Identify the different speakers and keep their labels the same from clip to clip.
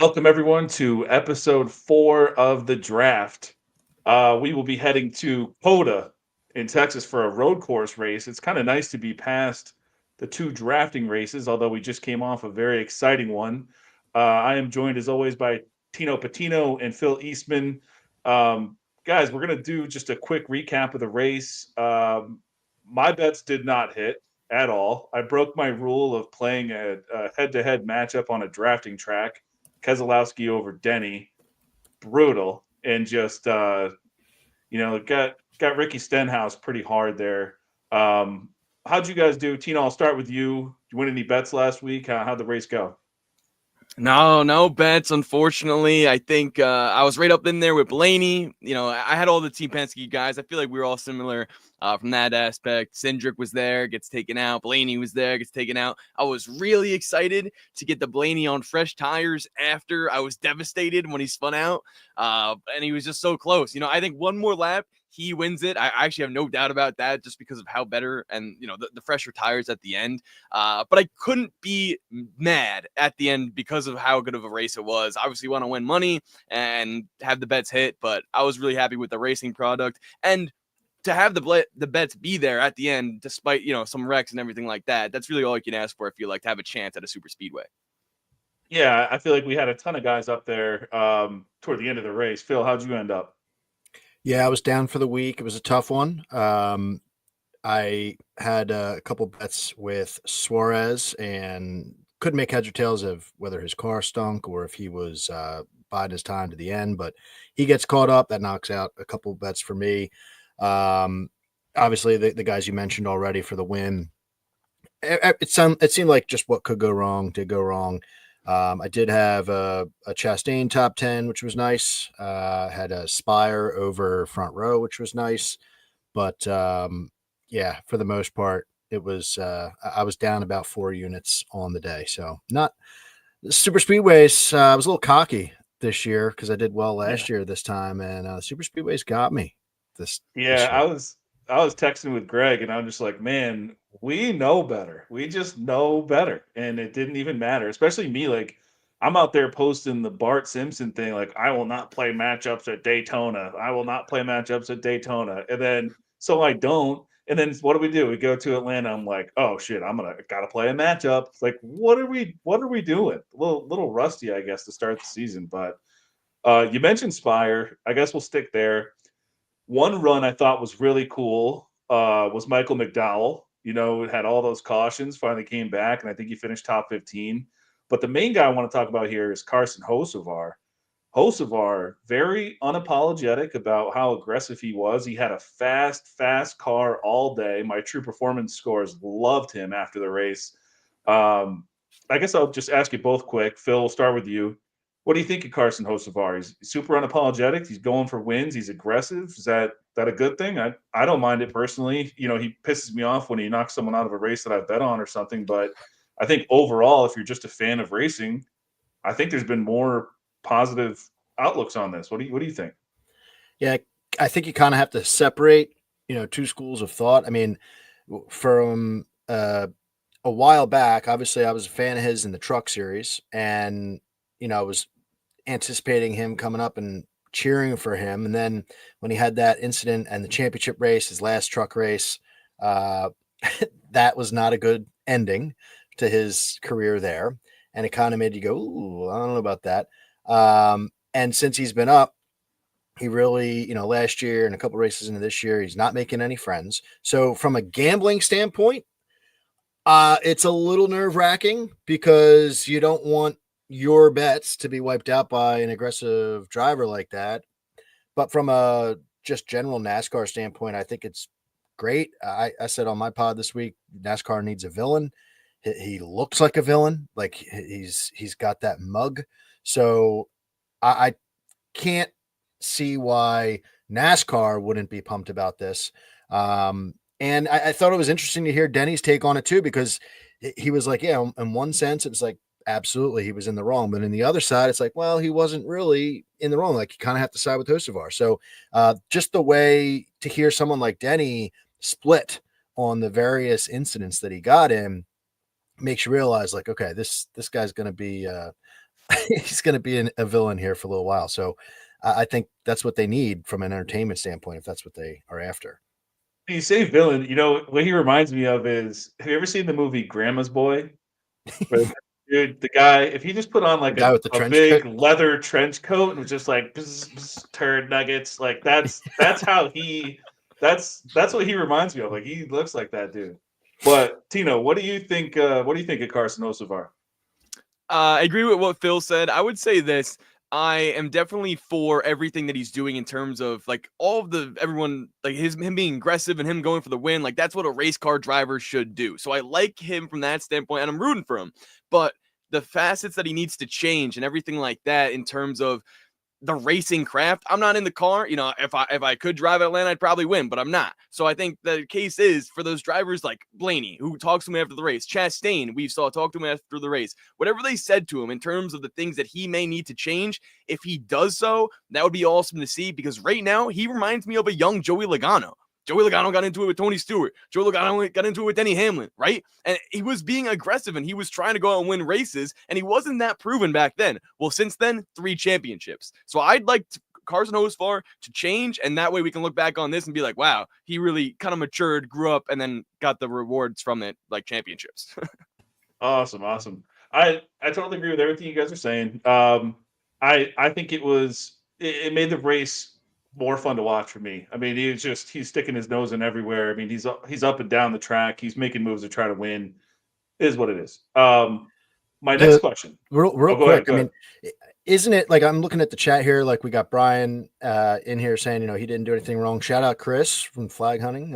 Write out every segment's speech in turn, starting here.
Speaker 1: Welcome everyone to episode 4 of the draft. We will be heading to Cota in Texas for a road course race. It's kind of nice to be past the two drafting races, although we just came off a very exciting one. I am joined as always by Tino Patino and Phil Eastman. Guys, we're going to do just a quick recap of the race. My bets did not hit at all. I broke my rule of playing a head-to-head matchup on a drafting track. Keselowski over Denny, brutal, and just got Ricky Stenhouse pretty hard there. Um, how'd you guys do, Tino? I'll start with you. Did you win any bets last week? How'd the race go?
Speaker 2: No bets, unfortunately. I think I was right up in there with Blaney. I had all the Team Penske guys. I feel like we were all similar from that aspect. Cindric was there, gets taken out. Blaney was there, gets taken out. I was really excited to get the Blaney on fresh tires after I was devastated when he spun out. And he was just so close. I think one more lap, he wins it. I actually have no doubt about that just because of how better and, the fresher tires at the end. But I couldn't be mad at the end because of how good of a race it was. Obviously, want to win money and have the bets hit, but I was really happy with the racing product and to have the bets be there at the end, despite some wrecks and everything like that. That's really all you can ask for. I feel like to have a chance at a super speedway.
Speaker 1: Yeah, I feel like we had a ton of guys up there toward the end of the race. Phil, how'd you end up?
Speaker 3: Yeah, I was down for the week. It was a tough one. I had a couple bets with Suarez and couldn't make heads or tails of whether his car stunk or if he was biding his time to the end. But he gets caught up. That knocks out a couple bets for me. Obviously, the guys you mentioned already for the win. It seemed like just what could go wrong did go wrong. I did have a Chastain top 10, which was nice. Had a Spire over front row, which was nice. But yeah, for the most part, it was I was down about 4 units on the day. So not super speedways. I was a little cocky this year because I did well
Speaker 1: Yeah.
Speaker 3: last year this time, and super speedways got me this
Speaker 1: Yeah, I
Speaker 3: year.
Speaker 1: was I was texting with Greg and I'm just like, man, we know better. We just know better. And it didn't even matter. Especially me, like I'm out there posting the Bart Simpson thing, like I will not play matchups at Daytona. I will not play matchups at Daytona. And then so I don't. And then what do? We go to Atlanta. I'm like, oh shit, gotta play a matchup. It's like, what are we doing? A little rusty, I guess, to start the season. But you mentioned Spire. I guess we'll stick there. One run I thought was really cool was Michael McDowell. Had all those cautions, finally came back, and I think he finished top 15. But the main guy I want to talk about here is Carson Hocevar. Hocevar, very unapologetic about how aggressive he was. He had a fast car all day. My true performance scores loved him after the race. Um, I guess I'll just ask you both quick. Phil, we'll start with you. What do you think of Carson Hocevar? He's super unapologetic. He's going for wins. He's aggressive. Is that a good thing? I don't mind it personally. He pisses me off when he knocks someone out of a race that I bet on or something. But I think overall, if you're just a fan of racing, I think there's been more positive outlooks on this. What do you think?
Speaker 3: Yeah, I think you kind of have to separate, two schools of thought. I mean, from a while back, obviously, I was a fan of his in the Truck Series, and I was anticipating him coming up and cheering for him. And then when he had that incident and the championship race, his last truck race, uh, that was not a good ending to his career there, and it kind of made you go, "Ooh, I don't know about that." And since he's been up, he really, last year and a couple races into this year, he's not making any friends. So from a gambling standpoint, it's a little nerve wracking because you don't want your bets to be wiped out by an aggressive driver like that. But from a just general NASCAR standpoint, I think it's great. I said on my pod this week, NASCAR needs a villain. He looks like a villain, like he's got that mug. So I can't see why NASCAR wouldn't be pumped about this. And I thought it was interesting to hear Denny's take on it too, because he was like, yeah, in one sense, it was like, absolutely, he was in the wrong. But in the other side, it's like, well, he wasn't really in the wrong. Like, you kind of have to side with Hocevar. So just the way to hear someone like Denny split on the various incidents that he got in makes you realize, like, okay, this guy's going to be he's going to be a villain here for a little while. So I think that's what they need from an entertainment standpoint, if that's what they are after.
Speaker 1: You say villain, what he reminds me of is, have you ever seen the movie Grandma's Boy? Where dude, the guy, if he just put on
Speaker 3: The
Speaker 1: like
Speaker 3: guy with the
Speaker 1: a
Speaker 3: trench
Speaker 1: big
Speaker 3: coat.
Speaker 1: leather trench coat and was just like bzz, bzz, turd nuggets, like that's how that's what he reminds me of. Like he looks like that dude. But Tino, what do you think? What do you think of Carson Hocevar?
Speaker 2: I agree with what Phil said. I would say this. I am definitely for everything that he's doing in terms of like all of the everyone like him being aggressive and him going for the win. Like that's what a race car driver should do. So I like him from that standpoint and I'm rooting for him. But the facets that he needs to change and everything like that in terms of the racing craft. I'm not in the car. If I could drive Atlanta, I'd probably win, but I'm not. So I think the case is for those drivers like Blaney, who talks to me after the race, Chastain, we saw talk to him after the race, whatever they said to him in terms of the things that he may need to change, if he does so, that would be awesome to see because right now he reminds me of a young Joey Logano. Joey Logano got into it with Tony Stewart. Joey Logano got into it with Denny Hamlin, right? And he was being aggressive and he was trying to go out and win races, and he wasn't that proven back then. Well, since then, 3 championships. So I'd like Carson Hocevar to change, and that way we can look back on this and be like, wow, he really kind of matured, grew up, and then got the rewards from it, like championships.
Speaker 1: Awesome, awesome. I totally agree with everything you guys are saying. I think it made the race more fun to watch for me. I mean, he's sticking his nose in everywhere. I mean, he's up and down the track. He's making moves to try to win. It is what it is. My next question.
Speaker 3: Real
Speaker 1: Go
Speaker 3: quick.
Speaker 1: ahead, go ahead.
Speaker 3: I mean, isn't it like I'm looking at the chat here? Like we got Brian in here saying, he didn't do anything wrong. Shout out Chris from Flag Hunting.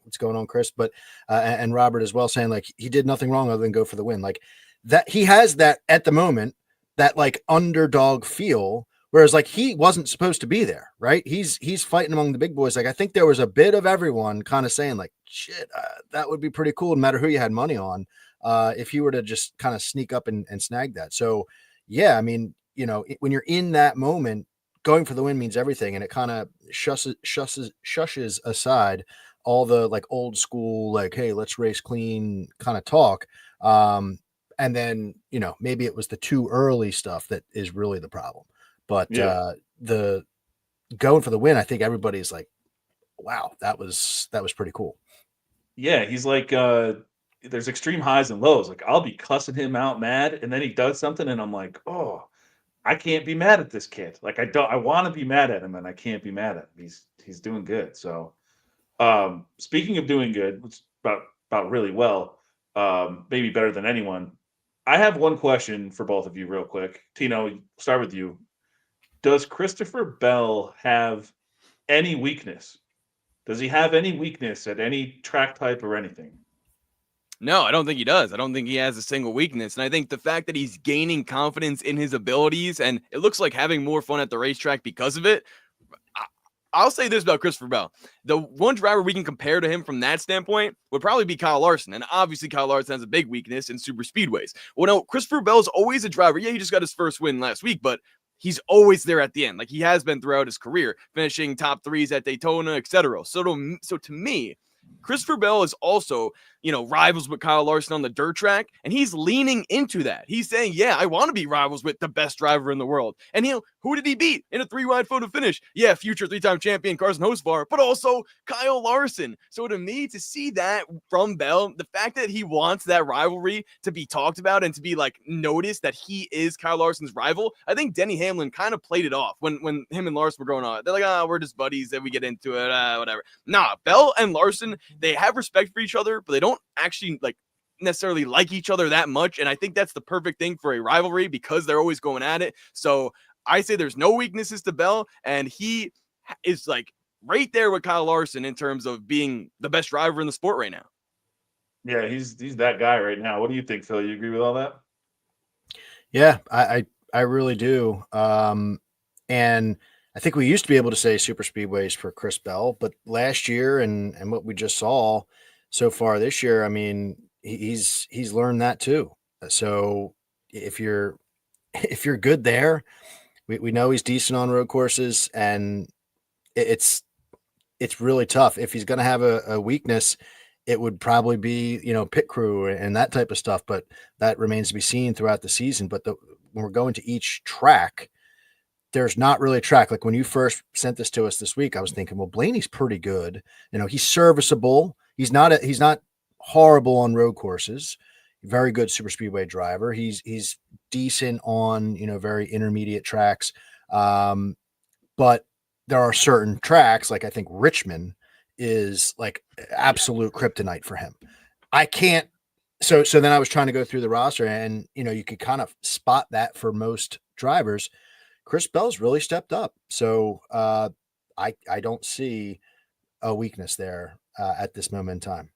Speaker 3: What's going on, Chris? But and Robert as well saying like he did nothing wrong other than go for the win. Like that he has that at the moment, that like underdog feel. Whereas like he wasn't supposed to be there, right? He's fighting among the big boys. Like I think there was a bit of everyone kind of saying like, shit, that would be pretty cool no matter who you had money on. If he were to just kind of sneak up and snag that. So yeah, I mean, when you're in that moment, going for the win means everything. And it kind of shushes aside all the like old school, like, hey, let's race clean kind of talk. And then, maybe it was the too early stuff that is really the problem. But
Speaker 1: Yeah.
Speaker 3: the going for the win, I think everybody's like, wow, that was pretty cool.
Speaker 1: Yeah, he's like there's extreme highs and lows. Like I'll be cussing him out mad, and then he does something, and I'm like, oh, I can't be mad at this kid. Like I want to be mad at him, and I can't be mad at him. He's doing good. So speaking of doing good, which is about really well, maybe better than anyone. I have one question for both of you, real quick. Tino, start with you. Does Christopher Bell have any weakness? Does he have any weakness at any track type or anything?
Speaker 2: No, I don't think he does. I don't think he has a single weakness. And I think the fact that he's gaining confidence in his abilities and it looks like having more fun at the racetrack because of it. I'll say this about Christopher Bell. The one driver we can compare to him from that standpoint would probably be Kyle Larson. And obviously, Kyle Larson has a big weakness in super speedways. Well, no, Christopher Bell is always a driver. Yeah, he just got his first win last week, but he's always there at the end. Like he has been throughout his career, finishing top 3s at Daytona, etc. So to me, Christopher Bell is also, rivals with Kyle Larson on the dirt track, and he's leaning into that. He's saying, yeah, I want to be rivals with the best driver in the world. And who did he beat in a 3-wide photo finish? Yeah, future 3-time champion Carson Hocevar, but also Kyle Larson. So to me, to see that from Bell, the fact that he wants that rivalry to be talked about and to be like noticed that he is Kyle Larson's rival, I think Denny Hamlin kind of played it off when him and Larson were going on. They're like, we're just buddies and we get into it, whatever. Nah, Bell and Larson, they have respect for each other, but they don't actually necessarily like each other that much. And I think that's the perfect thing for a rivalry because they're always going at it. So I say there's no weaknesses to Bell, and he is like right there with Kyle Larson in terms of being the best driver in the sport right now.
Speaker 1: Yeah, he's that guy right now. What do you think, Phil? You agree with all that?
Speaker 3: Yeah, I really do. And I think we used to be able to say super speedways for Chris Bell, but last year and what we just saw so far this year, I mean, he's learned that too. So if you're good there, we know he's decent on road courses, and it's really tough. If he's going to have a weakness, it would probably be, pit crew and that type of stuff, but that remains to be seen throughout the season. But when we're going to each track, there's not really a track. Like when you first sent this to us this week, I was thinking, well, Blaney's pretty good. He's serviceable. He's not horrible on road courses. Very good super speedway driver. He's decent on, very intermediate tracks. But there are certain tracks, like I think Richmond is like absolute kryptonite for him. I can't. So then I was trying to go through the roster, and you could kind of spot that for most drivers. Chris Bell's really stepped up. So I don't see a weakness there at this moment in time.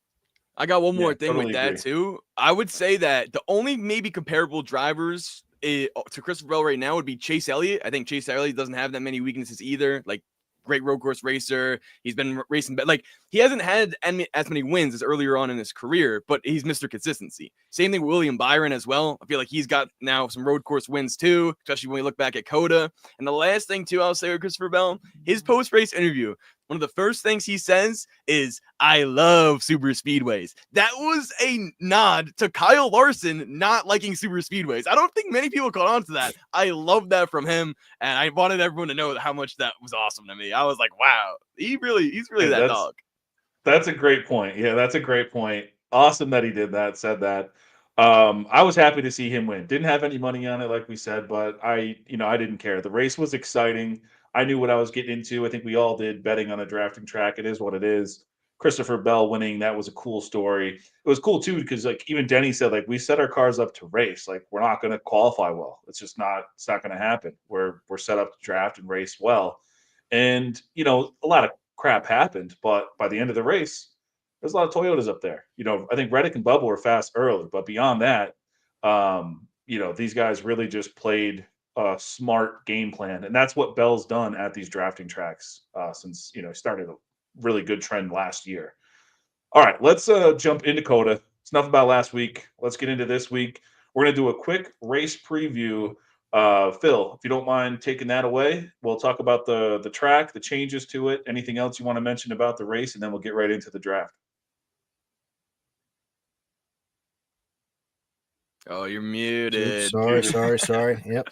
Speaker 2: I got one more thing
Speaker 1: totally
Speaker 2: with that
Speaker 1: agree.
Speaker 2: too. I would say that the only maybe comparable drivers to Christopher Bell right now would be Chase Elliott. I think Chase Elliott doesn't have that many weaknesses either. Like, great road course racer. He's been racing, but like he hasn't had as many wins as earlier on in his career, but he's Mr. Consistency. Same thing with William Byron as well. I feel like he's got now some road course wins too, especially when we look back at Cota. And the last thing too, I'll say with Christopher Bell, his post-race interview, one of the first things he says is, "I love super speedways." That was a nod to Kyle Larson not liking super speedways. I don't think many people caught on to that. I love that from him, and I wanted everyone to know how much that was awesome to me. I was like, wow, he's really that dog.
Speaker 1: That's a great point. Yeah, that's a great point. Awesome that he did that, said that. I was happy to see him win. Didn't have any money on it, like we said, but I didn't care. The race was exciting. I knew what I was getting into. I think we all did, betting on a drafting track. It is what it is. Christopher Bell winning, that was a cool story. It was cool too, because like even Denny said, like we set our cars up to race. Like we're not gonna qualify well. It's not gonna happen. We're set up to draft and race well. And a lot of crap happened, but by the end of the race, there's a lot of Toyotas up there. I think Reddick and Bubba were fast early, but beyond that, these guys really just played a smart game plan, and that's what Bell's done at these drafting tracks since started a really good trend last year. All right, let's jump into Cota. It's enough about last week. Let's get into this week. We're going to do a quick race preview. Phil, if you don't mind taking that away, we'll talk about the track, the changes to it, anything else you want to mention about the race, and then we'll get right into the draft.
Speaker 2: Oh, you're muted.
Speaker 3: Oops, sorry. Yep.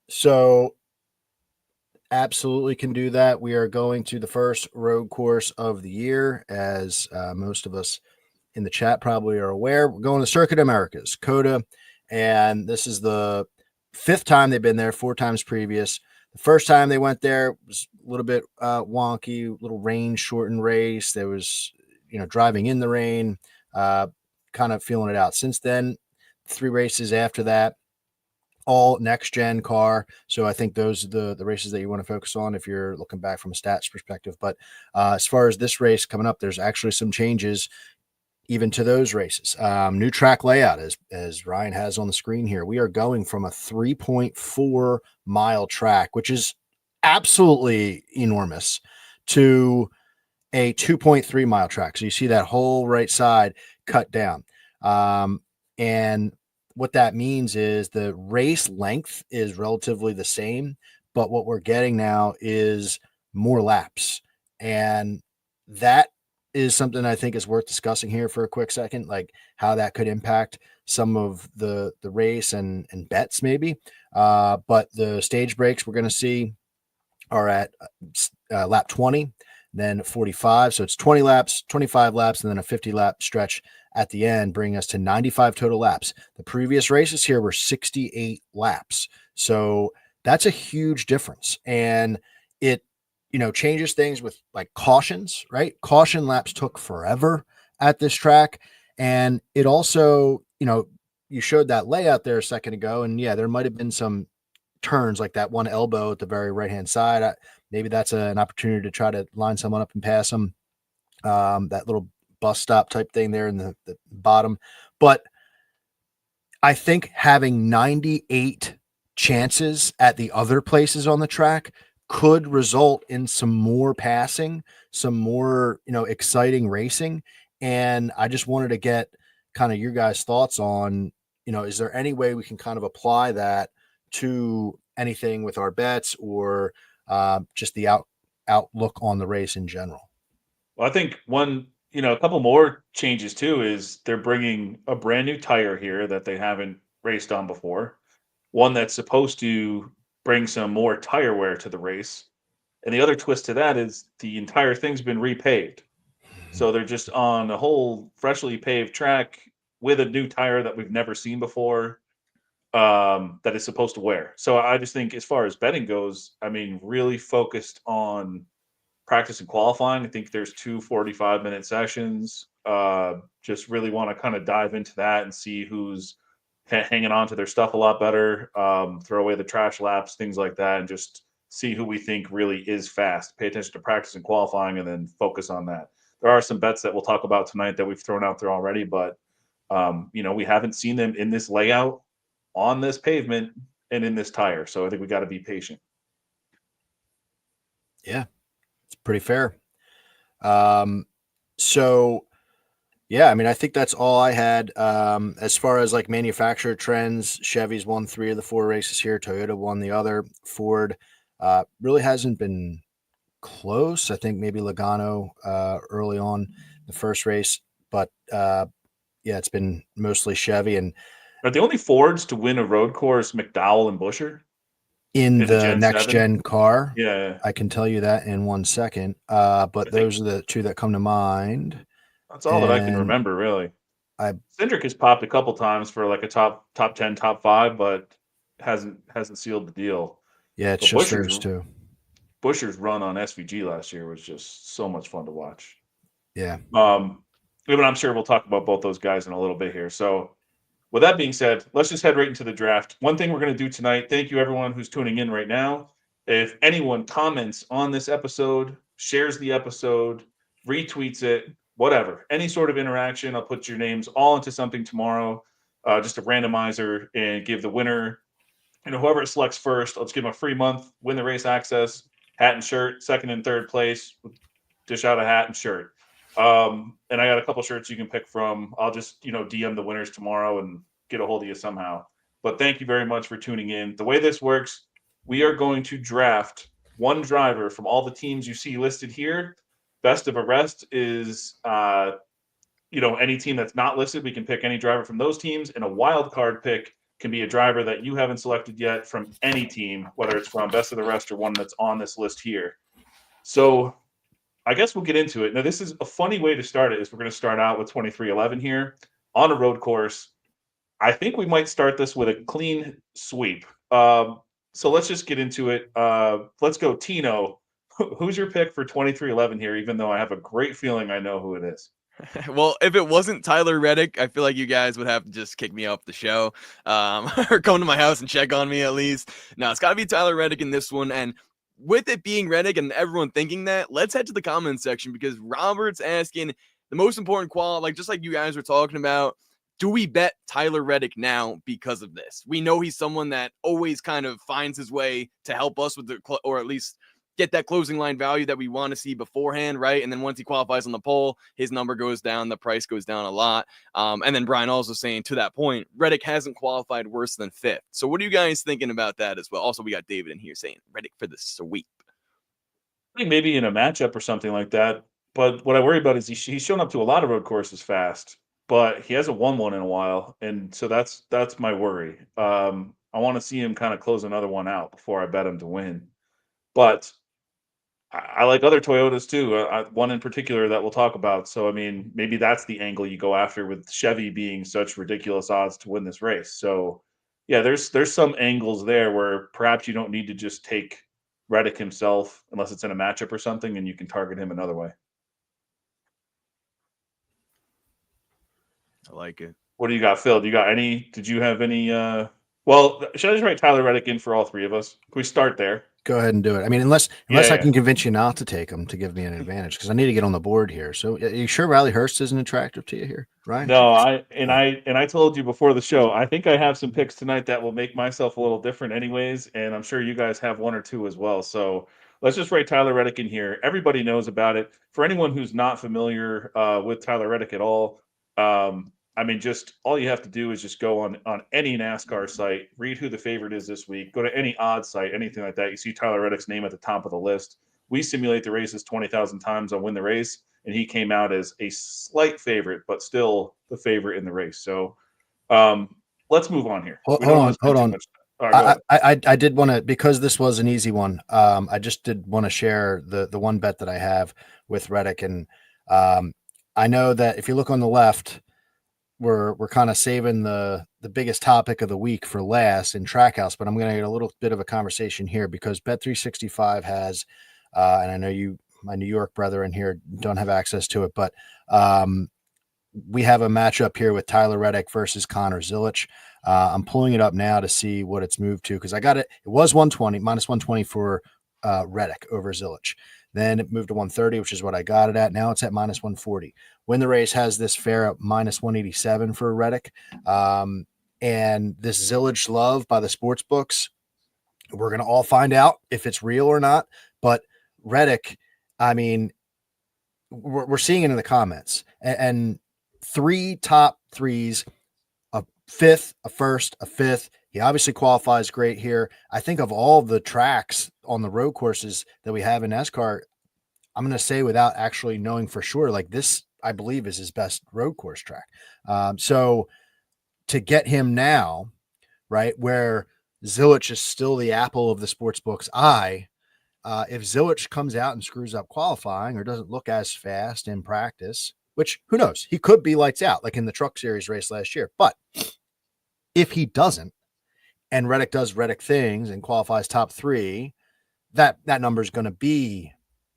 Speaker 3: So absolutely can do that. We are going to the first road course of the year, as most of us in the chat probably are aware. We're going to Circuit Americas, Cota, and this is the 5th time they've been there, 4 times previous. The first time they went there was a little bit wonky, little rain shortened race. There was, driving in the rain, kind of feeling it out. Since then, 3 races after that, all next gen car. So I think those are the races that you want to focus on if you're looking back from a stats perspective. But as far as this race coming up, there's actually some changes even to those races. New track layout, as Ryan has on the screen here. We are going from a 3.4 mile track, which is absolutely enormous, to a 2.3 mile track. So you see that whole right side cut down. And what that means is the race length is relatively the same, but what we're getting now is more laps. And that is something I think is worth discussing here for a quick second, like how that could impact some of the race and bets maybe. But the stage breaks we're going to see are at lap 20, then 45. So it's 20 laps, 25 laps, and then a 50 lap stretch at the end, bringing us to 95 total laps. The previous races here were 68 laps. So that's a huge difference. And it, changes things with like cautions, right? Caution laps took forever at this track. And it also, you showed that layout there a second ago. And yeah, there might have been some turns like that one elbow at the very right-hand side. Maybe that's an opportunity to try to line someone up and pass them. That little bus stop type thing there in the bottom. But I think having 98 chances at the other places on the track could result in some more passing, some more, exciting racing. And I just wanted to get kind of your guys' thoughts on, is there any way we can kind of apply that to anything with our bets or just the outlook on the race in general?
Speaker 1: Well, I think a couple more changes too is they're bringing a brand new tire here that they haven't raced on before. one that's supposed to bring some more tire wear to the race. And the other twist to that is the entire thing's been repaved. So they're just on a whole freshly paved track with a new tire that we've never seen before, that is supposed to wear. So I just think as far as betting goes, I mean, really focused on practice and qualifying. I think there's two 45-minute sessions. Just really want to kind of dive into that and see who's hanging on to their stuff a lot better, throw away the trash laps, things like that, and just see who we think really is fast. Pay attention to practice and qualifying and then focus on that. There are some bets that we'll talk about tonight that we've thrown out there already, but we haven't seen them in this layout, on this pavement, and in this tire. So I think we got to be patient.
Speaker 3: Yeah, it's pretty fair. So yeah, I mean, I think that's all I had. As far as like manufacturer trends, Chevy's won 3 of the 4 races here. Toyota won the other. Ford really hasn't been close. I think maybe Logano early on the first race, but yeah, it's been mostly Chevy. And
Speaker 1: Are the only Fords to win a road course McDowell and Busher
Speaker 3: in the
Speaker 1: Gen
Speaker 3: next
Speaker 1: 7?
Speaker 3: gen car,
Speaker 1: Yeah,
Speaker 3: I can tell you that in 1 second. But those are the 2 that come to mind.
Speaker 1: that's all that I can remember, really. Cindric has popped a couple times for like a top 10, top 5, but hasn't sealed the deal.
Speaker 3: Yeah, it's
Speaker 1: But
Speaker 3: just those 2.
Speaker 1: Busher's run on SVG last year was just so much fun to watch.
Speaker 3: Yeah.
Speaker 1: But I'm sure we'll talk about both those guys in a little bit here. So with that being said, let's just head right into the draft. One thing we're going to do tonight, thank you everyone who's tuning in right now. If anyone comments on this episode, shares the episode, retweets it, whatever, any sort of interaction, I'll put your names all into something tomorrow, just a randomizer, and give the winner, whoever it selects first, I'll just give them a free month, win the race access, hat and shirt, second and third place, dish out a hat and shirt. And I got a couple shirts you can pick from. I'll just, DM the winners tomorrow and get a hold of you somehow. But thank you very much for tuning in. The way this works, we are going to draft one driver from all the teams you see listed here. Best of a rest is, any team that's not listed, we can pick any driver from those teams. And a wild card pick can be a driver that you haven't selected yet from any team, whether it's from best of the rest or one that's on this list here. So I guess we'll get into it. Now, this is a funny way to start it, is we're going to start out with 2311 here on a road course. I think we might start this with a clean sweep. So let's just get into it. Let's go, Tino. Who's your pick for 2311 here, even though I have a great feeling I know who it is?
Speaker 2: Well, if it wasn't Tyler Reddick, I feel like you guys would have to just kick me off the show, or come to my house and check on me at least. No, it's got to be Tyler Reddick in this one. And with it being Reddick and everyone thinking that, let's head to the comments section, because Robert's asking the most important quality, like just like you guys were talking about, do we bet Tyler Reddick now because of this? We know he's someone that always kind of finds his way to help us with or at least get that closing line value that we want to see beforehand, right? And then once he qualifies on the pole, his number goes down, the price goes down a lot. And then Brian also saying, to that point, Reddick hasn't qualified worse than 5th. So what are you guys thinking about that as well? Also, we got David in here saying Reddick for the sweep.
Speaker 1: I think maybe in a matchup or something like that. But what I worry about is he's shown up to a lot of road courses fast, but he hasn't won one in a while, and so that's my worry. I want to see him kind of close another one out before I bet him to win. But I like other Toyotas too. One in particular that we'll talk about. So I mean, maybe that's the angle you go after, with Chevy being such ridiculous odds to win this race. So yeah, there's some angles there where perhaps you don't need to just take Reddick himself unless it's in a matchup or something, and you can target him another way.
Speaker 2: I like it.
Speaker 1: What do you got, Phil? Did you have any well, should I just write Tyler Reddick in for all three of us? Can we start there?
Speaker 3: Go ahead and do it. I mean, unless I
Speaker 1: Yeah.
Speaker 3: can convince you not to take him to give me an advantage, because I need to get on the board here. So, are you sure Riley Hurst isn't attractive to you here, Ryan?
Speaker 1: No, I told you before the show, I think I have some picks tonight that will make myself a little different anyways, and I'm sure you guys have one or two as well. So let's just write Tyler Reddick in here. Everybody knows about it. For anyone who's not familiar with Tyler Reddick at all, I mean, just all you have to do is just go on any NASCAR site, read who the favorite is this week, go to any odds site, anything like that. You see Tyler Reddick's name at the top of the list. We simulate the races 20,000 times on Win the Race, and he came out as a slight favorite, but still the favorite in the race. So let's move on here.
Speaker 3: Hold on.
Speaker 1: All right, go ahead.
Speaker 3: I did want to, because this was an easy one. I just did want to share the one bet that I have with Reddick, and I know that if you look on the left, we're kind of saving the biggest topic of the week for last in Trackhouse, but I'm going to get a little bit of a conversation here because Bet365 has, and I know you, my New York brethren here, don't have access to it, but we have a matchup here with Tyler Reddick versus Connor Zilic. I'm pulling it up now to see what it's moved to because I got it. It was 120, minus 120 for Reddick over Zilic. Then it moved to 130, which is what I got it at. Now it's at minus 140. Win the Race has this fair at minus 187 for Reddick. And this Zilic love by the sports books, we're going to all find out if it's real or not. But Reddick, I mean, we're seeing it in the comments. And 3 top threes, a fifth, a first, a fifth. He obviously qualifies great here. I think of all the tracks on the road courses that we have in NASCAR, I'm going to say without actually knowing for sure, like this, I believe is his best road course track. So to get him now, right, where Zilic is still the apple of the sports book's eye, if Zilic comes out and screws up qualifying or doesn't look as fast in practice, which who knows, he could be lights out like in the Truck Series race last year. But if he doesn't, and Reddick does Reddick things and qualifies top 3, that number is going to be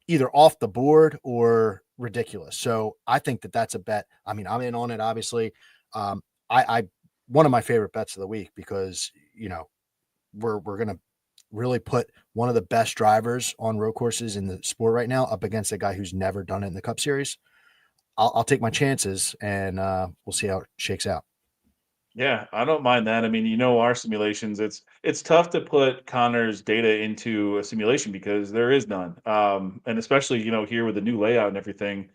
Speaker 3: either off the board or ridiculous. So I think that's a bet. I mean, I'm in on it, obviously. I one of my favorite bets of the week because, you know, we're going to really put one of the best drivers on road courses in the sport right now up against a guy who's never done it in the Cup Series. I'll take my chances and we'll see how it shakes out.
Speaker 1: Yeah, I don't mind that. I mean, you know, our simulations, it's tough to put Connor's data into a simulation because there is none. And especially, you know, here with the new layout and everything,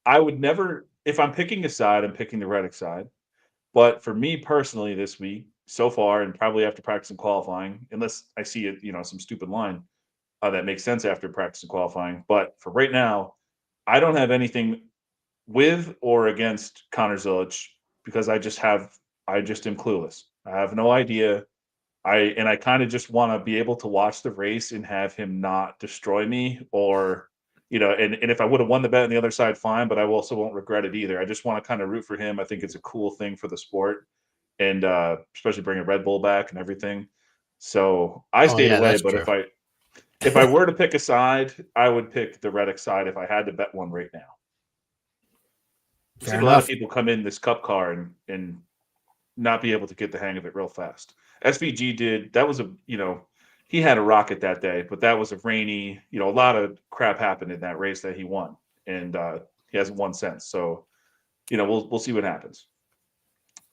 Speaker 1: I would never, if I'm picking a side, I'm picking the Reddick side. But for me personally this week, so far, and probably after practicing qualifying, unless I see it, you know, some stupid line that makes sense after practicing qualifying. But for right now, I don't have anything with or against Connor Zilic because I just am clueless. I have no idea. I kind of just want to be able to watch the race and have him not destroy me or you know, and if I would have won the bet on the other side, fine, but I also won't regret it either. I just want to kind of root for him. I think it's a cool thing for the sport and especially bringing Red Bull back and everything. So I
Speaker 3: Oh
Speaker 1: stayed
Speaker 3: yeah,
Speaker 1: away,
Speaker 3: that's
Speaker 1: but
Speaker 3: true.
Speaker 1: if I were to pick a side, I would pick the Reddick side if I had to bet one right now. I've
Speaker 3: Fair
Speaker 1: seen a lot of
Speaker 3: enough.
Speaker 1: people come in this cup car and not be able to get the hang of it real fast. SVG did. That was a, you know, he had a rocket that day, but that was a rainy, you know, a lot of crap happened in that race that he won, and he hasn't won since. So, you know, we'll see what happens.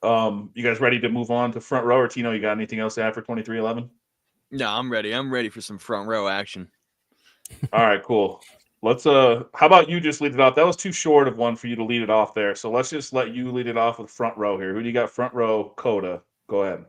Speaker 1: You guys ready to move on to front row, or Tino? You got anything else to add for 2311?
Speaker 2: No, I'm ready. I'm ready for some front row action.
Speaker 1: All right, cool. Let's how about you just lead it off? That was too short of one for you to lead it off there. So let's just let you lead it off with front row here. Who do you got front row? Cota. Go ahead.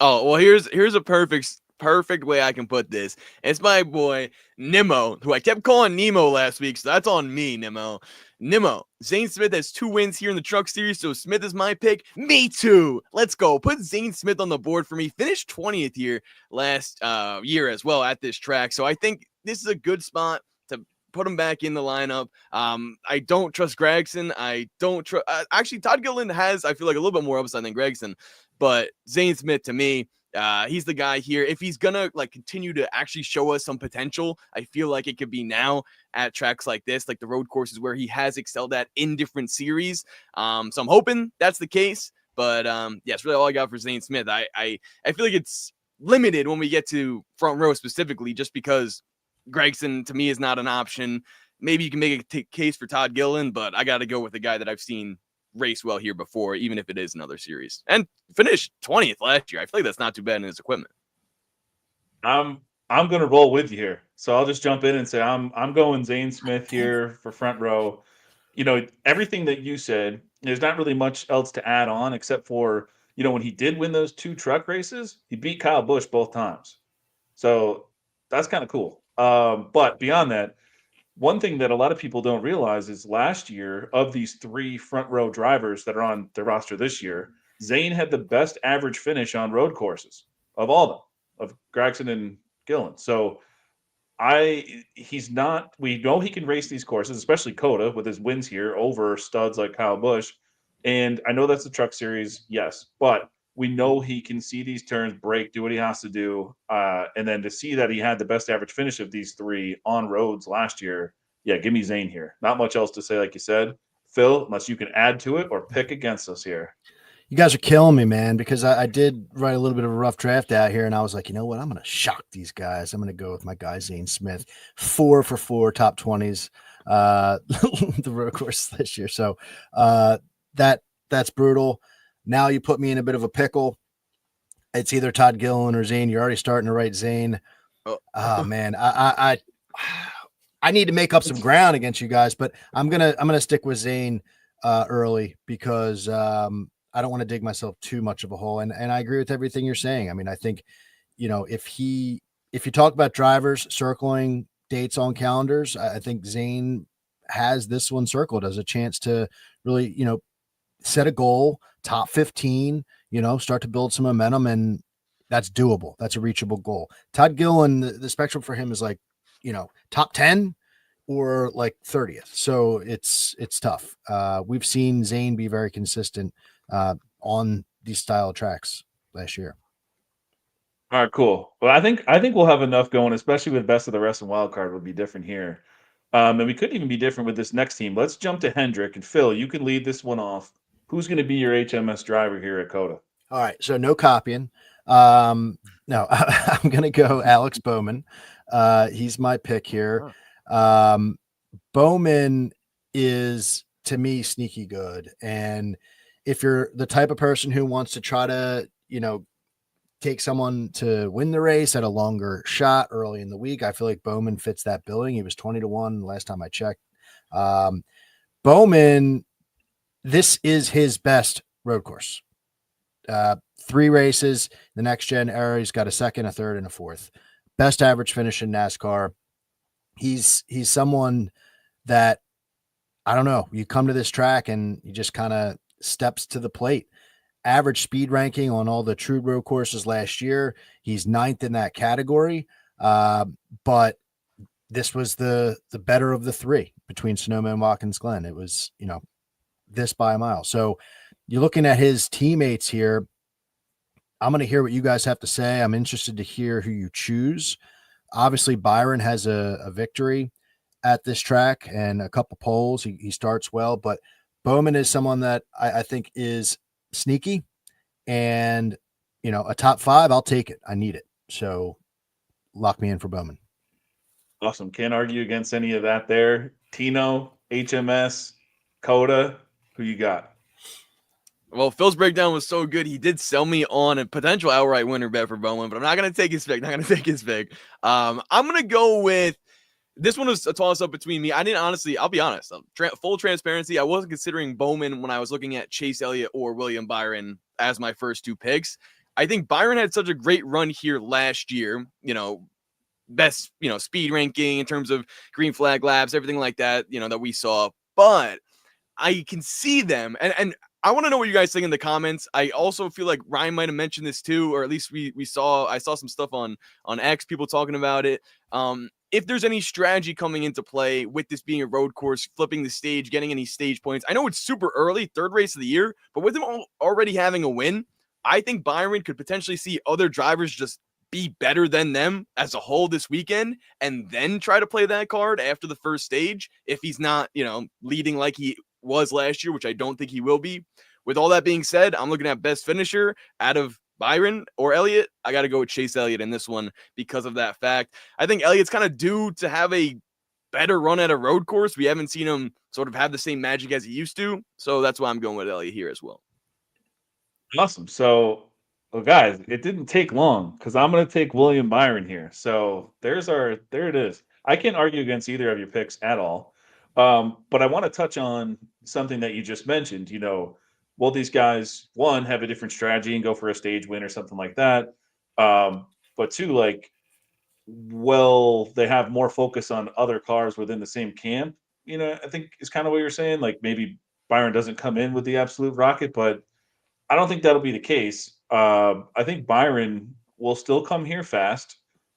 Speaker 2: Oh, well, here's a perfect way I can put this. It's my boy Nemo, who I kept calling Nemo last week, so that's on me, Nemo. Nemo, Zane Smith has 2 wins here in the Truck Series, so Smith is my pick. Me too. Let's go. Put Zane Smith on the board for me. Finished 20th here last year as well at this track, so I think this is a good spot to put him back in the lineup. I don't trust Gregson. I don't trust. Actually, Todd Gilliland has, I feel like, a little bit more upside than Gregson, but Zane Smith to me, he's the guy here. If he's gonna like continue to actually show us some potential, I feel like it could be now at tracks like this, like the road courses where he has excelled at in different series. So I'm hoping that's the case. But yeah, that's really all I got for Zane Smith. I feel like it's limited when we get to front row specifically, just because Gregson to me is not an option. Maybe you can make a case for Todd Gilliland, but I got to go with the guy that I've seen race well here before, even if it is another series, and finished 20th last year. I feel like that's not too bad in his equipment.
Speaker 1: I'm gonna roll with you here. So I'll just jump in and say I'm going Zane Smith here for front row. You know, everything that you said, there's not really much else to add on except for, you know, when he did win those 2 truck races, he beat Kyle Busch both times. So that's kind of cool. But beyond that, one thing that a lot of people don't realize is last year, of these 3 front row drivers that are on the roster this year, Zane had the best average finish on road courses of all of them. of Gregson and Gillen. So he's not. We know he can race these courses, especially Cota with his wins here over studs like Kyle Busch. And I know that's the Truck Series, yes, but we know he can see these turns, break, do what he has to do, and then to see that he had the best average finish of these three on roads last year. Yeah, give me Zane here. Not much else to say, like you said, Phil, unless you can add to it or pick against us here.
Speaker 3: You guys are killing me, man, because I did write a little bit of a rough draft out here, and I was like, you know what? I'm going to shock these guys. I'm going to go with my guy, Zane Smith, 4 for 4 top 20s, the road course this year. So that's brutal. Now you put me in a bit of a pickle. It's either Todd Gillen or Zane. You're already starting to write Zane. Oh man, I need to make up some ground against you guys, but I'm gonna stick with Zane early because I don't want to dig myself too much of a hole. And I agree with everything you're saying. I mean, I think, if you talk about drivers circling dates on calendars, I think Zane has this one circled as a chance to really, set a goal, top 15, start to build some momentum, and that's doable. That's a reachable goal. Todd Gillen, the spectrum for him is like, top 10 or like 30th. So it's tough. We've seen Zane be very consistent on these style tracks last year.
Speaker 1: All right, cool. Well, I think we'll have enough going, especially with best of the rest and wild card would be different here. And we could even be different with this next team. Let's jump to Hendrick and Phil. You can lead this one off. Who's going to be your HMS driver here at Cota?
Speaker 3: All right, so no copying. No, I'm going to go Alex Bowman. He's my pick here. Bowman is, to me, sneaky good. And if you're the type of person who wants to try to, take someone to win the race at a longer shot early in the week, I feel like Bowman fits that billing. He was 20-1 last time I checked. Bowman, this is his best road course. 3 races, the next gen era. He's got a second, a third, and a fourth. Best average finish in NASCAR. He's someone that, I don't know, you come to this track and he just kind of steps to the plate. Average speed ranking on all the true road courses last year, he's 9th in that category. But this was the better of the 3 between Sonoma and Watkins Glen. It was, this by a mile. So you're looking at his teammates here. I'm going to hear what you guys have to say. I'm interested to hear who you choose. Obviously, Byron has a victory at this track and a couple poles. He starts well, but Bowman is someone that I think is sneaky, and a top 5, I'll take it. I need it. So lock me in for Bowman.
Speaker 1: Awesome. Can't argue against any of that there. Tino, HMS, Cota, who you got?
Speaker 2: Well, Phil's breakdown was so good. He did sell me on a potential outright winner bet for Bowman, but I'm not going to take his pick. I'm going to go with, this one was a toss-up between me. I didn't honestly, I'll be honest, full transparency, I wasn't considering Bowman when I was looking at Chase Elliott or William Byron as my first 2 picks. I think Byron had such a great run here last year, best, speed ranking in terms of green flag laps, everything like that, that we saw. But I can see them, and I want to know what you guys think in the comments. I also feel like Ryan might have mentioned this too, or at least I saw some stuff on X, people talking about it. If there's any strategy coming into play with this being a road course, flipping the stage, getting any stage points. I know it's super early, 3rd race of the year, but with him already having a win, I think Byron could potentially see other drivers just be better than them as a whole this weekend, and then try to play that card after the first stage if he's not, leading like he was last year, which I don't think he will be. With all that being said, I'm looking at best finisher out of Byron or Elliott. I got to go with Chase Elliott in this one because of that fact. I think Elliott's kind of due to have a better run at a road course. We haven't seen him sort of have the same magic as he used to. So that's why I'm going with Elliott here as well.
Speaker 1: Awesome. So, well, guys, it didn't take long because I'm going to take William Byron here. So there it is. I can't argue against either of your picks at all. But I want to touch on something that you just mentioned. Will these guys, one, have a different strategy and go for a stage win or something like that? But 2, like, will they have more focus on other cars within the same camp? I think is kind of what you're saying. Like maybe Byron doesn't come in with the absolute rocket, but I don't think that'll be the case. I think Byron will still come here fast.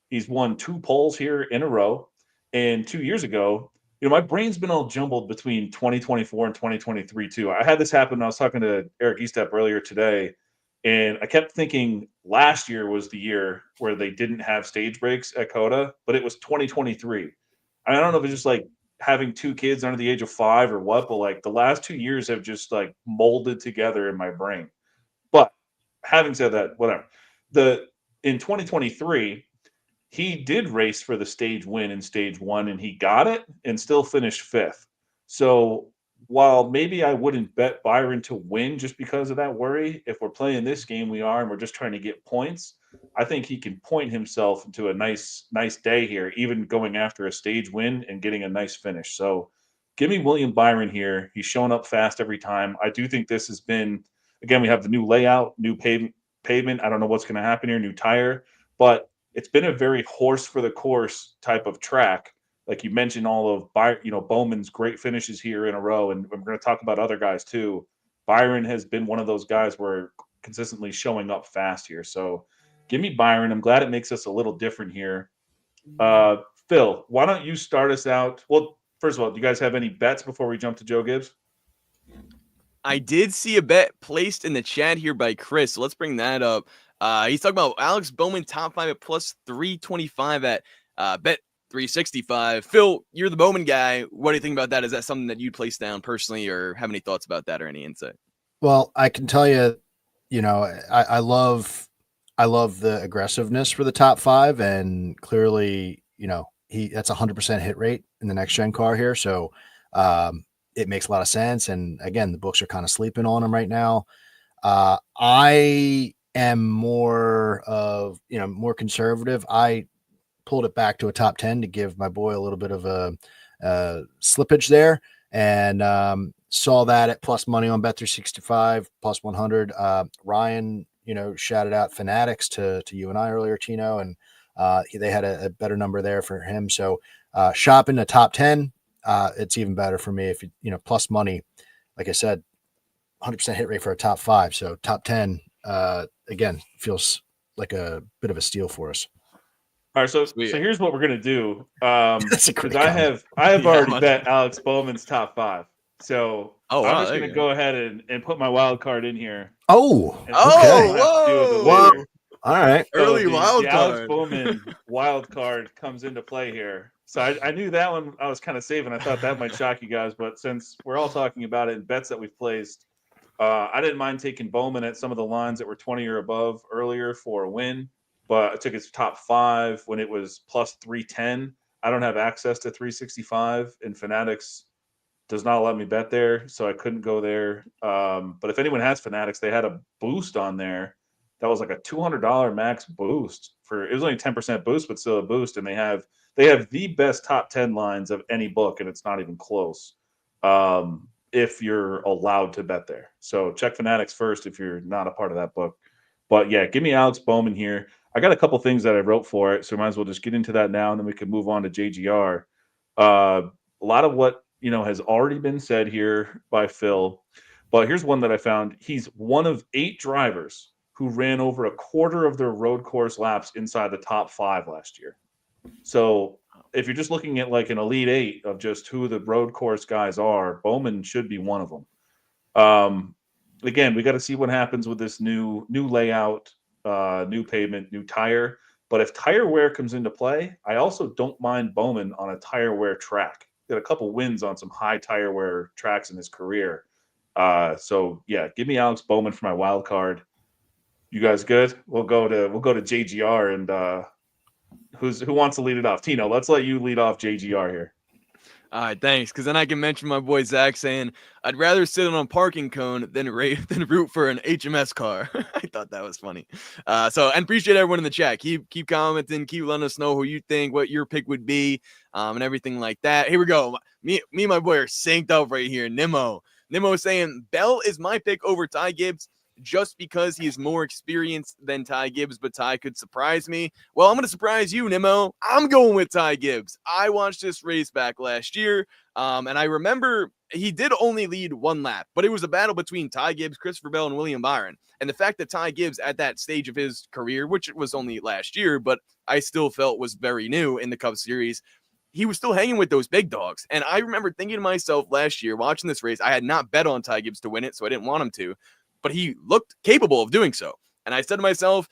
Speaker 1: He's won 2 poles here in a row. And 2 years ago, my brain's been all jumbled between 2024 and 2023 too. I had this happen. I was talking to Eric Eastep earlier today, and I kept thinking last year was the year where they didn't have stage breaks at Cota, but it was 2023. I don't know if it's just like having 2 kids under the age of 5 or what, but like the last 2 years have just like molded together in my brain. But having said that, whatever. The In 2023, he did race for the stage win in stage 1 and he got it and still finished 5th. So while maybe I wouldn't bet Byron to win just because of that worry, if we're playing this game we are and we're just trying to get points, I think he can point himself into a nice day here, even going after a stage win and getting a nice finish. So give me William Byron here. He's showing up fast every time. I do think this has been, again, we have the new layout, new pavement. I don't know what's going to happen here, new tire, but it's been a very horse for the course type of track. Like you mentioned, all of Bowman's great finishes here in a row, and we're going to talk about other guys too. Byron has been one of those guys where consistently showing up fast here. So give me Byron. I'm glad it makes us a little different here. Phil, why don't you start us out? Well, first of all, do you guys have any bets before we jump to Joe Gibbs?
Speaker 2: I did see a bet placed in the chat here by Chris, so let's bring that up. He's talking about Alex Bowman top 5 at plus 325 at bet 365. Phil, you're the Bowman guy. What do you think about that? Is that something that you'd place down personally, or have any thoughts about that or any insight?
Speaker 3: Well, I can tell you, I love the aggressiveness for the top 5, and clearly, that's 100% hit rate in the next gen car here. So it makes a lot of sense. And again, the books are kind of sleeping on him right now. I am more conservative. I pulled it back to a top 10 to give my boy a little bit of a slippage there, and saw that at plus money on Bet365, plus 100. Ryan, shouted out Fanatics to you and I earlier, Tino, and they had a better number there for him. So shopping a top 10, it's even better for me if plus money, like I said, 100% hit rate for a top 5. So top 10, again, feels like a bit of a steal for us.
Speaker 1: All right, so here's what we're gonna do.
Speaker 3: Because
Speaker 1: I have already bet Alex Bowman's top 5. So I'm just gonna go ahead and put my wild card in here.
Speaker 3: Oh, okay.
Speaker 1: Whoa.
Speaker 3: All right.
Speaker 1: So
Speaker 2: Early wild card.
Speaker 1: Alex Bowman wild card comes into play here. So I knew that one I was kind of saving. I thought that might shock you guys, but since we're all talking about it in bets that we've placed, I didn't mind taking Bowman at some of the lines that were 20 or above earlier for a win. But I took his top 5 when it was plus 310. I don't have access to 365, and Fanatics does not let me bet there, so I couldn't go there. But if anyone has Fanatics, they had a boost on there that was like a $200 max boost. It was only 10% boost, but still a boost. And they have the best top 10 lines of any book, and it's not even close. If you're allowed to bet there, so check Fanatics first if you're not a part of that book. But yeah, give me Alex Bowman here. I got a couple things that I wrote for it, so might as well just get into that now, and then we can move on to JGR. A lot of what has already been said here by Phil, but here's one that I found. He's one of 8 drivers who ran over a quarter of their road course laps inside the top 5 last year. So if you're just looking at like an elite 8 of just who the road course guys are, Bowman should be one of them. Again, we got to see what happens with this new layout, new pavement, new tire. But if tire wear comes into play, I also don't mind Bowman on a tire wear track. Got a couple wins on some high tire wear tracks in his career. So yeah, give me Alex Bowman for my wild card. You guys good? We'll go to JGR, and who wants to lead it off? Tino, let's let you lead off JGR here.
Speaker 2: All right, thanks. Because then I can mention my boy Zach saying, I'd rather sit on a parking cone than root for an HMS car. I thought that was funny. And appreciate everyone in the chat. Keep commenting, keep letting us know who you think, what your pick would be, and everything like that. Here we go. Me and my boy are synced up right here. Nimmo saying, Bell is my pick over Ty Gibbs. just because he's more experienced than Ty Gibbs, but Ty could surprise me. Well, I'm going to surprise you, Nimmo. I'm going with Ty Gibbs. I watched this race back last year, and I remember he did only lead one lap, but it was a battle between Ty Gibbs, Christopher Bell, and William Byron. And the fact that Ty Gibbs at that stage of his career, which it was only last year, but I still felt was very new in the Cup Series, he was still hanging with those big dogs. And I remember thinking to myself last year, watching this race, I had not bet on Ty Gibbs to win it, so I didn't want him to, but he looked capable of doing so. And I said to myself,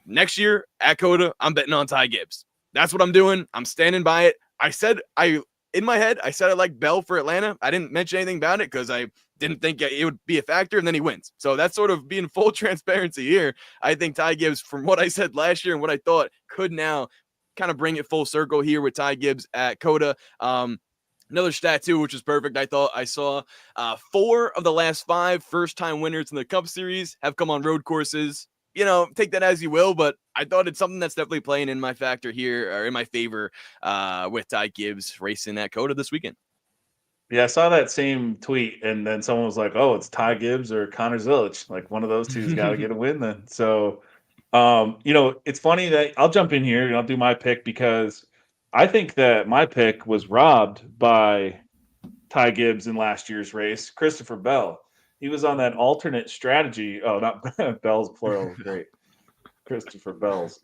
Speaker 2: next year at Cota, I'm betting on Ty Gibbs. That's what I'm doing. I'm standing by it. In my head, I said I like Bell for Atlanta. I didn't mention anything about it because I didn't think it would be a factor, and then he wins. So that's sort of being full transparency here. I think Ty Gibbs, from what I said last year and what I thought, could now kind of bring it full circle here with Ty Gibbs at Cota. Another stat too, which is perfect. I thought I saw 4 of the last 5 first-time winners in the Cup Series have come on road courses. You know, take that as you will, but I thought it's something that's definitely playing in my factor here, or in my favor, with Ty Gibbs racing at Cota this weekend.
Speaker 1: Yeah, I saw that same tweet, and then someone was like, "Oh, it's Ty Gibbs or Connor Zilic. Like one of those two's got to get a win then." So, it's funny that I'll jump in here and I'll do my pick because I think that my pick was robbed by Ty Gibbs in last year's race. Christopher Bell, he was on that alternate strategy. Oh, not Bell's plural. Great, Christopher Bell's.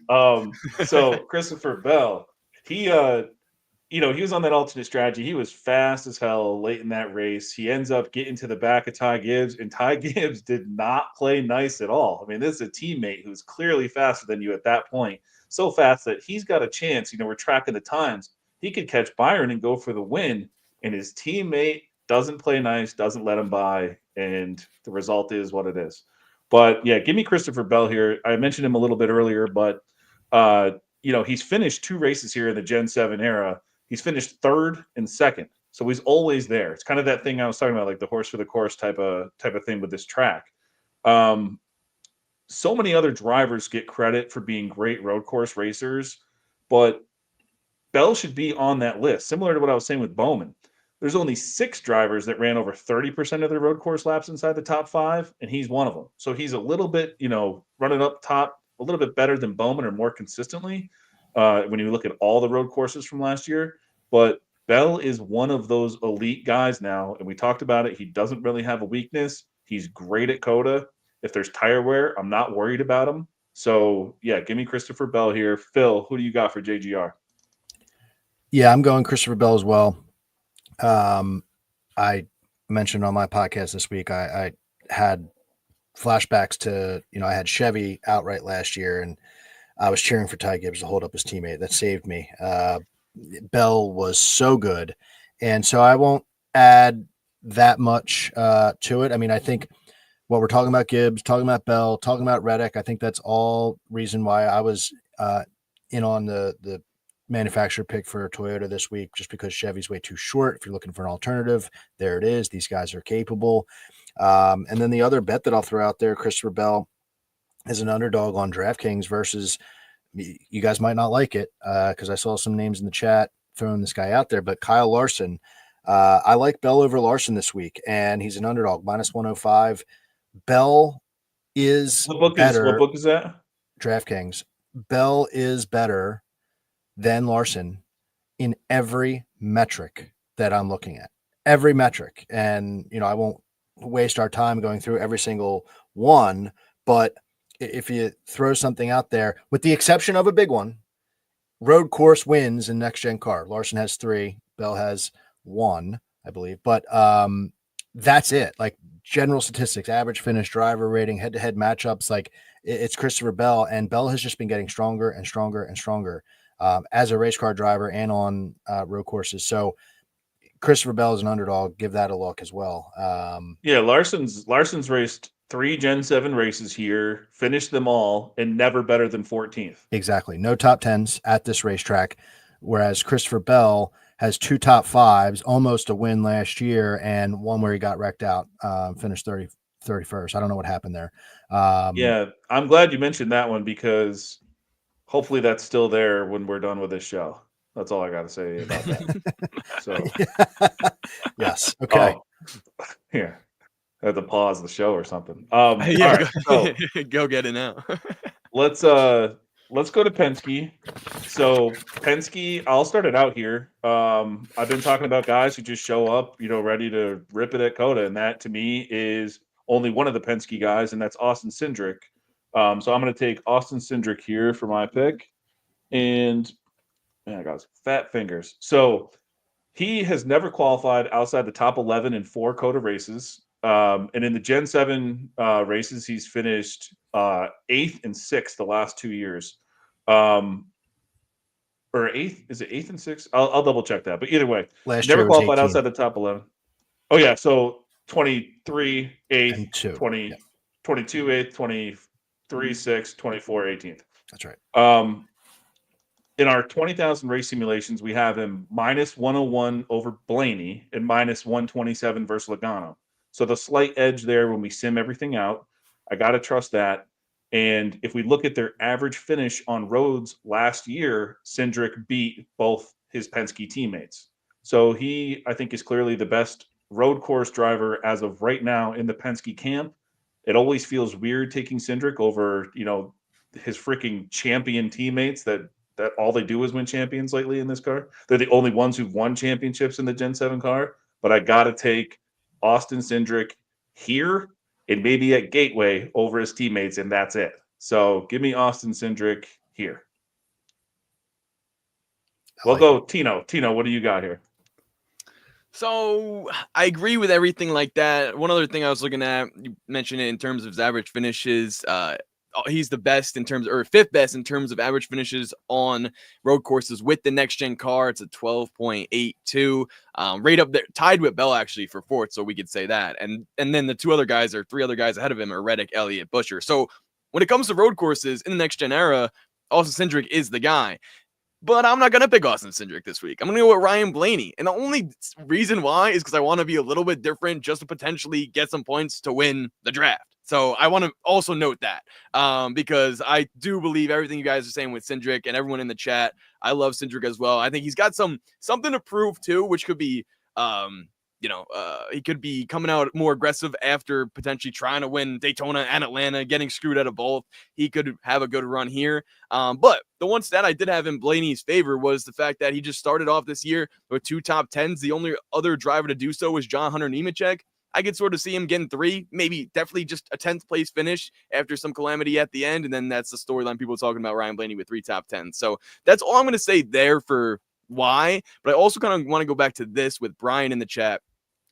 Speaker 1: So Christopher Bell, he he was on that alternate strategy. He was fast as hell late in that race. He ends up getting to the back of Ty Gibbs, and Ty Gibbs did not play nice at all. I mean, this is a teammate who's clearly faster than you at that point. So fast that he's got a chance. We're tracking the times. He could catch Byron and go for the win, and his teammate doesn't play nice, doesn't let him by, and the result is what it is. But yeah, give me Christopher Bell here. I mentioned him a little bit earlier, but he's finished 2 races here in the Gen 7 era. He's finished 3rd and 2nd. So he's always there. It's kind of that thing I was talking about, like the horse for the course type of thing with this track. So many other drivers get credit for being great road course racers, but Bell should be on that list. Similar to what I was saying with Bowman. There's only 6 drivers that ran over 30% of their road course laps inside the top 5, and he's one of them. So he's a little bit, running up top, a little bit better than Bowman or more consistently. When you look at all the road courses from last year. But Bell is one of those elite guys now, and we talked about it. He doesn't really have a weakness. He's great at Cota. If there's tire wear, I'm not worried about him. So, yeah, give me Christopher Bell here. Phil, who do you got for JGR?
Speaker 3: Yeah, I'm going Christopher Bell as well. I mentioned on my podcast this week, I had flashbacks to, I had Chevy outright last year, and I was cheering for Ty Gibbs to hold up his teammate. That saved me. Bell was so good. And so I won't add that much to it. I mean, I think what we're talking about Gibbs, talking about Bell, talking about Reddick, I think that's all reason why I was in on the manufacturer pick for Toyota this week, just because Chevy's way too short. If you're looking for an alternative, there it is. These guys are capable. And then the other bet that I'll throw out there, Christopher Bell, as an underdog on DraftKings versus, you guys might not like it because I saw some names in the chat throwing this guy out there, but Kyle Larson. I like Bell over Larson this week, and he's an underdog, -105. Bell is better.
Speaker 1: What book is that?
Speaker 3: DraftKings. Bell is better than Larson in every metric that I'm looking at. Every metric. And, I won't waste our time going through every single one, but if you throw something out there, with the exception of a big one, road course wins in next gen car. Larson has 3, Bell has 1, I believe, but that's it. Like general statistics, average finish, driver rating, head-to-head matchups, like it's Christopher Bell, and Bell has just been getting stronger and stronger and stronger as a race car driver and on road courses. So Christopher Bell is an underdog. Give that a look as well.
Speaker 1: Yeah, Larson's raced 3 Gen 7 races here, finished them all, and never better than 14th.
Speaker 3: Exactly. No top 10s at this racetrack, whereas Christopher Bell has 2 top 5s, almost a win last year, and one where he got wrecked out, finished 31st. I don't know what happened there.
Speaker 1: Yeah, I'm glad you mentioned that one because hopefully that's still there when we're done with this show. That's all I got to say about that. So,
Speaker 3: yes. Okay.
Speaker 1: Yeah. had to pause the show or something.
Speaker 2: Yeah,
Speaker 1: All right, so
Speaker 2: go get it now.
Speaker 1: let's go to Penske. So Penske, I'll start it out here. I've been talking about guys who just show up, ready to rip it at Cota, and that to me is only one of the Penske guys, and that's Austin Cindric. So I'm going to take Austin Cindric here for my pick, and man, I got fat fingers. So he has never qualified outside the top 11 in 4 Cota races. And in the Gen 7 races, he's finished 8th and 6th the last 2 years. Or 8th? Is it 8th and 6th? I'll double check that. But either way,
Speaker 3: Last
Speaker 1: never
Speaker 3: year was
Speaker 1: qualified
Speaker 3: 18
Speaker 1: outside the top 11. Oh, yeah. So 23, 8th,
Speaker 3: and 2.
Speaker 1: 20,
Speaker 3: Yeah,
Speaker 1: 22, 8th, 23, 6th, 24, 18th.
Speaker 3: that's right.
Speaker 1: In our 20,000 race simulations, we have him minus 101 over Blaney and minus 127 versus Logano. So the slight edge there when we sim everything out, I got to trust that. And if we look at their average finish on roads last year, Cindric beat both his Penske teammates. So he, I think, is clearly the best road course driver as of right now in the Penske camp. It always feels weird taking Cindric over, his freaking champion teammates that all they do is win champions lately in this car. They're the only ones who've won championships in the Gen 7 car. But I got to take Austin Cindric here and maybe at Gateway over his teammates, and that's it. So give me Austin Cindric here. We'll go Tino. Tino, what do you got here?
Speaker 2: So I agree with everything like that. One other thing I was looking at, you mentioned it in terms of his average finishes. He's the best in terms, or 5th best in terms of average finishes on road courses with the next gen car. It's a 12.82, right up there, tied with Bell actually for 4th. So we could say that. And then the 3 other guys ahead of him are Reddick, Elliott, Buescher. So when it comes to road courses in the next gen era, Austin Cindric is the guy. But I'm not going to pick Austin Cindric this week. I'm going to go with Ryan Blaney. And the only reason why is because I want to be a little bit different just to potentially get some points to win the draft. So I want to also note that because I do believe everything you guys are saying with Cindric and everyone in the chat. I love Cindric as well. I think he's got something to prove too, which could be, he could be coming out more aggressive after potentially trying to win Daytona and Atlanta, getting screwed out of both. He could have a good run here. But the one stat I did have in Blaney's favor was the fact that he just started off this year with 2 top 10s. The only other driver to do so was John Hunter Nemechek. I could sort of see him getting 3, maybe definitely just a 10th place finish after some calamity at the end. And then that's the storyline people are talking about Ryan Blaney with 3 top 10s. So that's all I'm going to say there for why. But I also kind of want to go back to this with Brian in the chat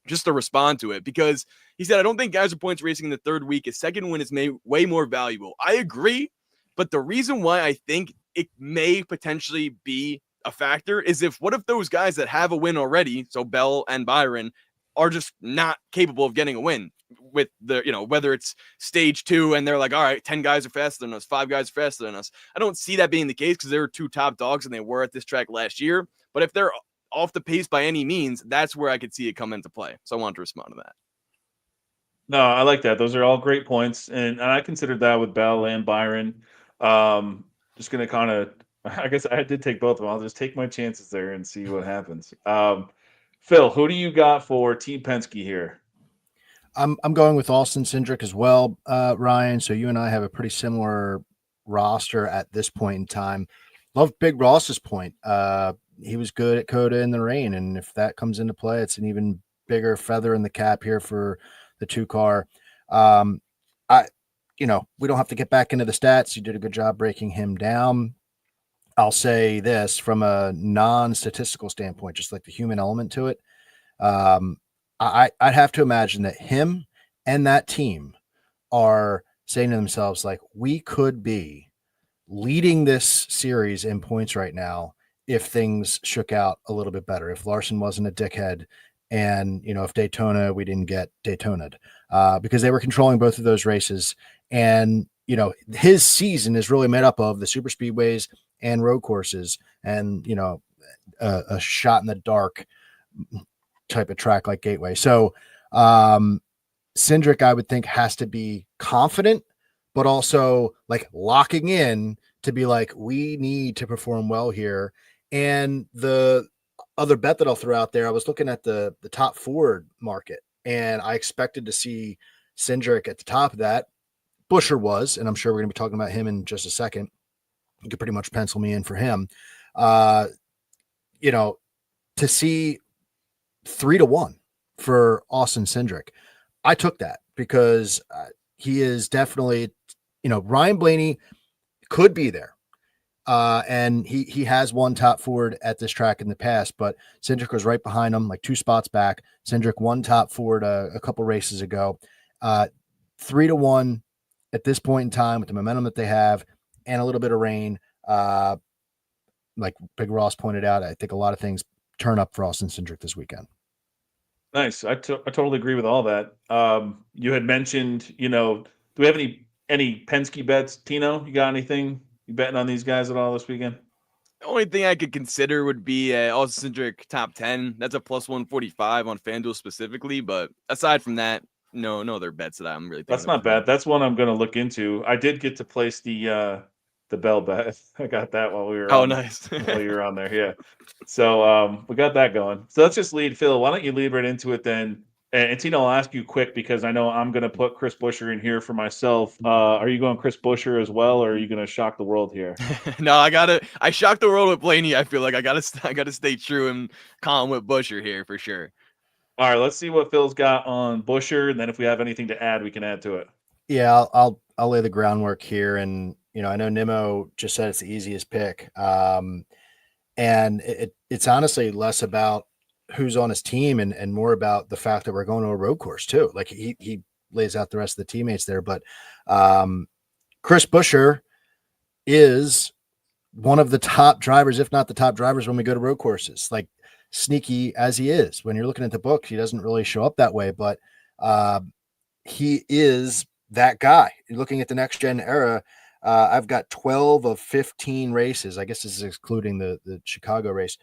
Speaker 2: just to respond to it, because he said, I don't think Geyser Points racing in the 3rd week, a second win is way more valuable. I agree. But the reason why I think it may potentially be a factor is what if those guys that have a win already, so Bell and Byron, are just not capable of getting a win with the, whether it's stage 2 and they're like, all right, 10 guys are faster than us, 5 guys are faster than us. I don't see that being the case because there are 2 top dogs and they were at this track last year. But if they're off the pace by any means, that's where I could see it come into play. So I wanted to respond to that.
Speaker 1: No, I like that. Those are all great points. And I considered that with Bell and Byron. Just going to kind of, I guess I did take both of them. I'll just take my chances there and see what happens. Phil, who do you got for Team Penske here?
Speaker 3: I'm going with Austin Cindric as well, Ryan. So you and I have a pretty similar roster at this point in time. Love Big Ross's point. He was good at Cota in the rain, and if that comes into play, it's an even bigger feather in the cap here for the 2 car. We don't have to get back into the stats. You did a good job breaking him down. I'll say this from a non-statistical standpoint, just like the human element to it. I'd have to imagine that him and that team are saying to themselves, like, we could be leading this series in points right now if things shook out a little bit better, if Larson wasn't a dickhead, and, if Daytona, we didn't get Daytona'd, because they were controlling both of those races. And, his season is really made up of the super speedways and road courses and, a shot in the dark type of track like Gateway. So Cindric, I would think, has to be confident, but also like locking in to be like, we need to perform well here. And the other bet that I'll throw out there, I was looking at the top Ford market, and I expected to see Cindric at the top of that. Buescher was, and I'm sure we're going to be talking about him in just a second. You could pretty much pencil me in for him. To see 3-1 for Austin Cindric, I took that because he is definitely, Ryan Blaney could be there. And he has won top Ford at this track in the past, but Cindric was right behind him, like 2 spots back. Cindric won top Ford a couple races ago. 3-1 at this point in time with the momentum that they have and a little bit of rain. Like Big Ross pointed out, I think a lot of things turn up for Austin Cindric this weekend.
Speaker 1: Nice. I totally agree with all that. You had mentioned, do we have any Penske bets? Tino, you got anything? You betting on these guys at all this weekend?
Speaker 2: The only thing I could consider would be Austin Cindric top 10. That's a plus 145 on FanDuel specifically. But aside from that, no other bets that I'm really thinking
Speaker 1: That's not bad. That's one I'm going to look into. I did get to place the bell bet. I got that while we were
Speaker 2: Oh,
Speaker 1: on.
Speaker 2: nice.
Speaker 1: While you were on there, yeah. So we got that going. So let's just lead, Phil. Why don't you lead right into it then? And Tino, I'll ask you quick because I know I'm going to put Chris Buescher in here for myself. Are you going Chris Buescher as well, or are you going to shock the world here?
Speaker 2: No, I shocked the world with Blaney. I feel like I gotta stay true and calm with Buescher here for sure.
Speaker 1: All right, let's see what Phil's got on Buescher, and then if we have anything to add, we can add to it.
Speaker 3: Yeah, I'll lay the groundwork here, and I know Nimmo just said it's the easiest pick, and it's honestly less about who's on his team and more about the fact that we're going to a road course too. Like he lays out the rest of the teammates there, but Chris Buescher is one of the top drivers, if not the top drivers, when we go to road courses. Like sneaky as he is, when you're looking at the book, he doesn't really show up that way, but he is that guy. You're looking at the next gen era. I've got 12 of 15 races. I guess this is excluding the Chicago race.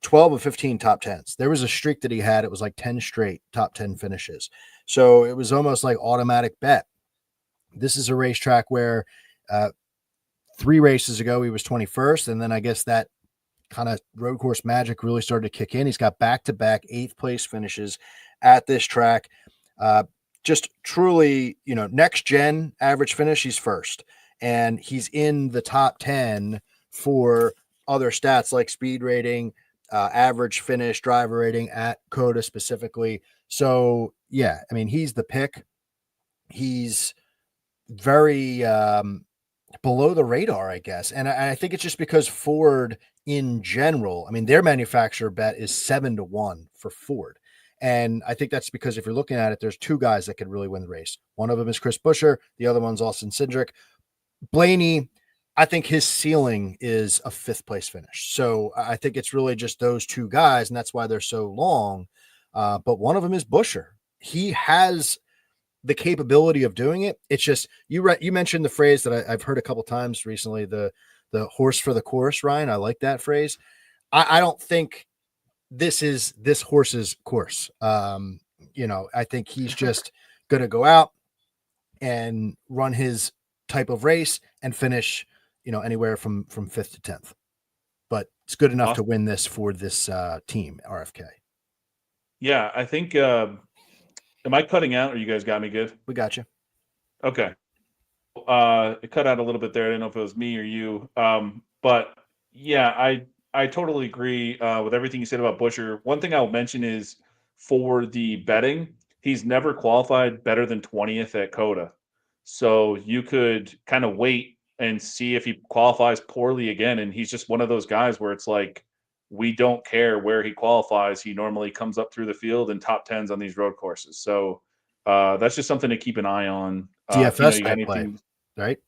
Speaker 3: 12 of 15 top 10s. There was a streak that he had. It was like 10 straight top 10 finishes. So it was almost like automatic bet. This is a racetrack where 3 races ago he was 21st. And then I guess that kind of road course magic really started to kick in. He's got back-to-back 8th place finishes at this track. Just truly, next gen average finish, he's first. And he's in the top 10 for other stats like speed rating, average finish, driver rating at Cota specifically. So, yeah, I mean, he's the pick. He's very below the radar, I guess. And I think it's just because Ford in general, I mean, their manufacturer bet is 7-1 for Ford. And I think that's because if you're looking at it, there's 2 guys that could really win the race. One of them is Chris Buescher. The other one's Austin Cindric. Blaney, I think his ceiling is a 5th place finish. So I think it's really just those 2 guys, and that's why they're so long. But one of them is Buescher. He has the capability of doing it. It's just you mentioned the phrase that I've heard a couple times recently, the horse for the course, Ryan. I like that phrase. I don't think this is this horse's course. I think he's just going to go out and run his type of race and finish, anywhere from 5th to 10th. But it's good enough to win this for this team, RFK.
Speaker 1: Yeah, I think. Am I cutting out, or you guys got me good?
Speaker 3: We got you.
Speaker 1: Okay. It cut out a little bit there. I didn't know if it was me or you. But yeah, I totally agree with everything you said about Buescher. One thing I'll mention is for the betting, he's never qualified better than 20th at Cota. So you could kind of wait and see if he qualifies poorly again. And he's just one of those guys where it's like, we don't care where he qualifies. He normally comes up through the field and top 10s on these road courses. So that's just something to keep an eye on.
Speaker 3: DFS
Speaker 1: you got anything?
Speaker 3: Play, right?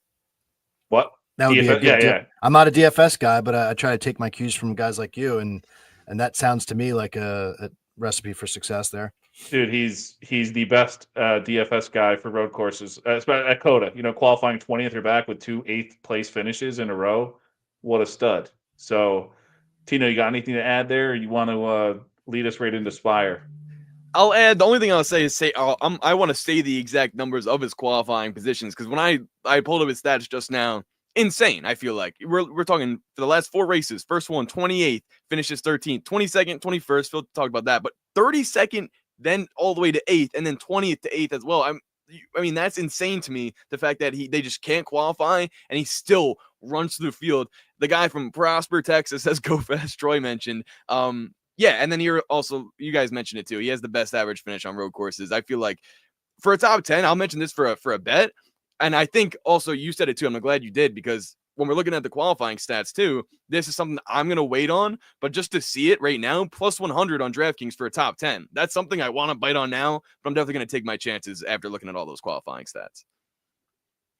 Speaker 1: What?
Speaker 3: That would
Speaker 1: DFS?
Speaker 3: be a good.
Speaker 1: Yeah.
Speaker 3: I'm not a DFS guy, but I try to take my cues from guys like you, and that sounds to me like a recipe for success there.
Speaker 1: Dude, he's the best DFS guy for road courses, especially at Cota. Qualifying 20th or back with 2 8th place finishes in a row. What a stud! So, Tino, you got anything to add there, or you want to lead us right into Spire?
Speaker 2: I'll add. The only thing I'll say is I want to say the exact numbers of his qualifying positions, because when I pulled up his stats just now, insane. I feel like we're talking for the last 4 races. First one, 28th, finishes 13th, 22nd, 21st. Phil talked about that, but 32nd then all the way to 8th, and then 20th to 8th as well. I mean, that's insane to me. The fact that they just can't qualify and he still runs through the field. The guy from Prosper, Texas, says go fast. Troy mentioned. Yeah, and then you guys mentioned it too. He has the best average finish on road courses. I feel like for a top 10, I'll mention this for a bet. And I think also you said it too. I'm glad you did, because when we're looking at the qualifying stats too, this is something I'm going to wait on. But just to see it right now, plus 100 on DraftKings for a top 10. That's something I want to bite on now, but I'm definitely going to take my chances after looking at all those qualifying stats.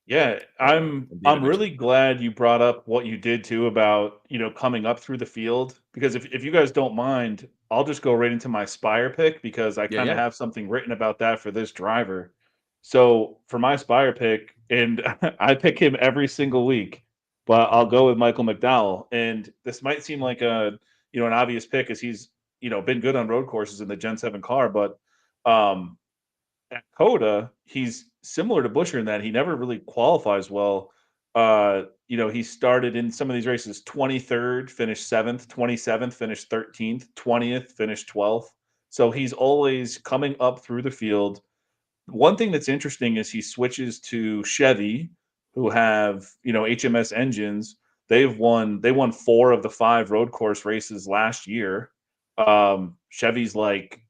Speaker 1: Yeah, I'm really glad you brought up what you did too about, coming up through the field, because if you guys don't mind, I'll just go right into my Spire pick, because I kind of
Speaker 2: Yeah.
Speaker 1: have something written about that for this driver. So for my Spire pick, and I pick him every single week, but I'll go with Michael McDowell. And this might seem like an obvious pick, as he's, been good on road courses in the Gen 7 car, but um at Cota, he's similar to Busher in that he never really qualifies well. He started in some of these races 23rd, finished 7th, 27th, finished 13th, 20th, finished 12th. So he's always coming up through the field. One thing that's interesting is he switches to Chevy, who have, HMS engines. They won 4 of the 5 road course races last year. Chevy's like,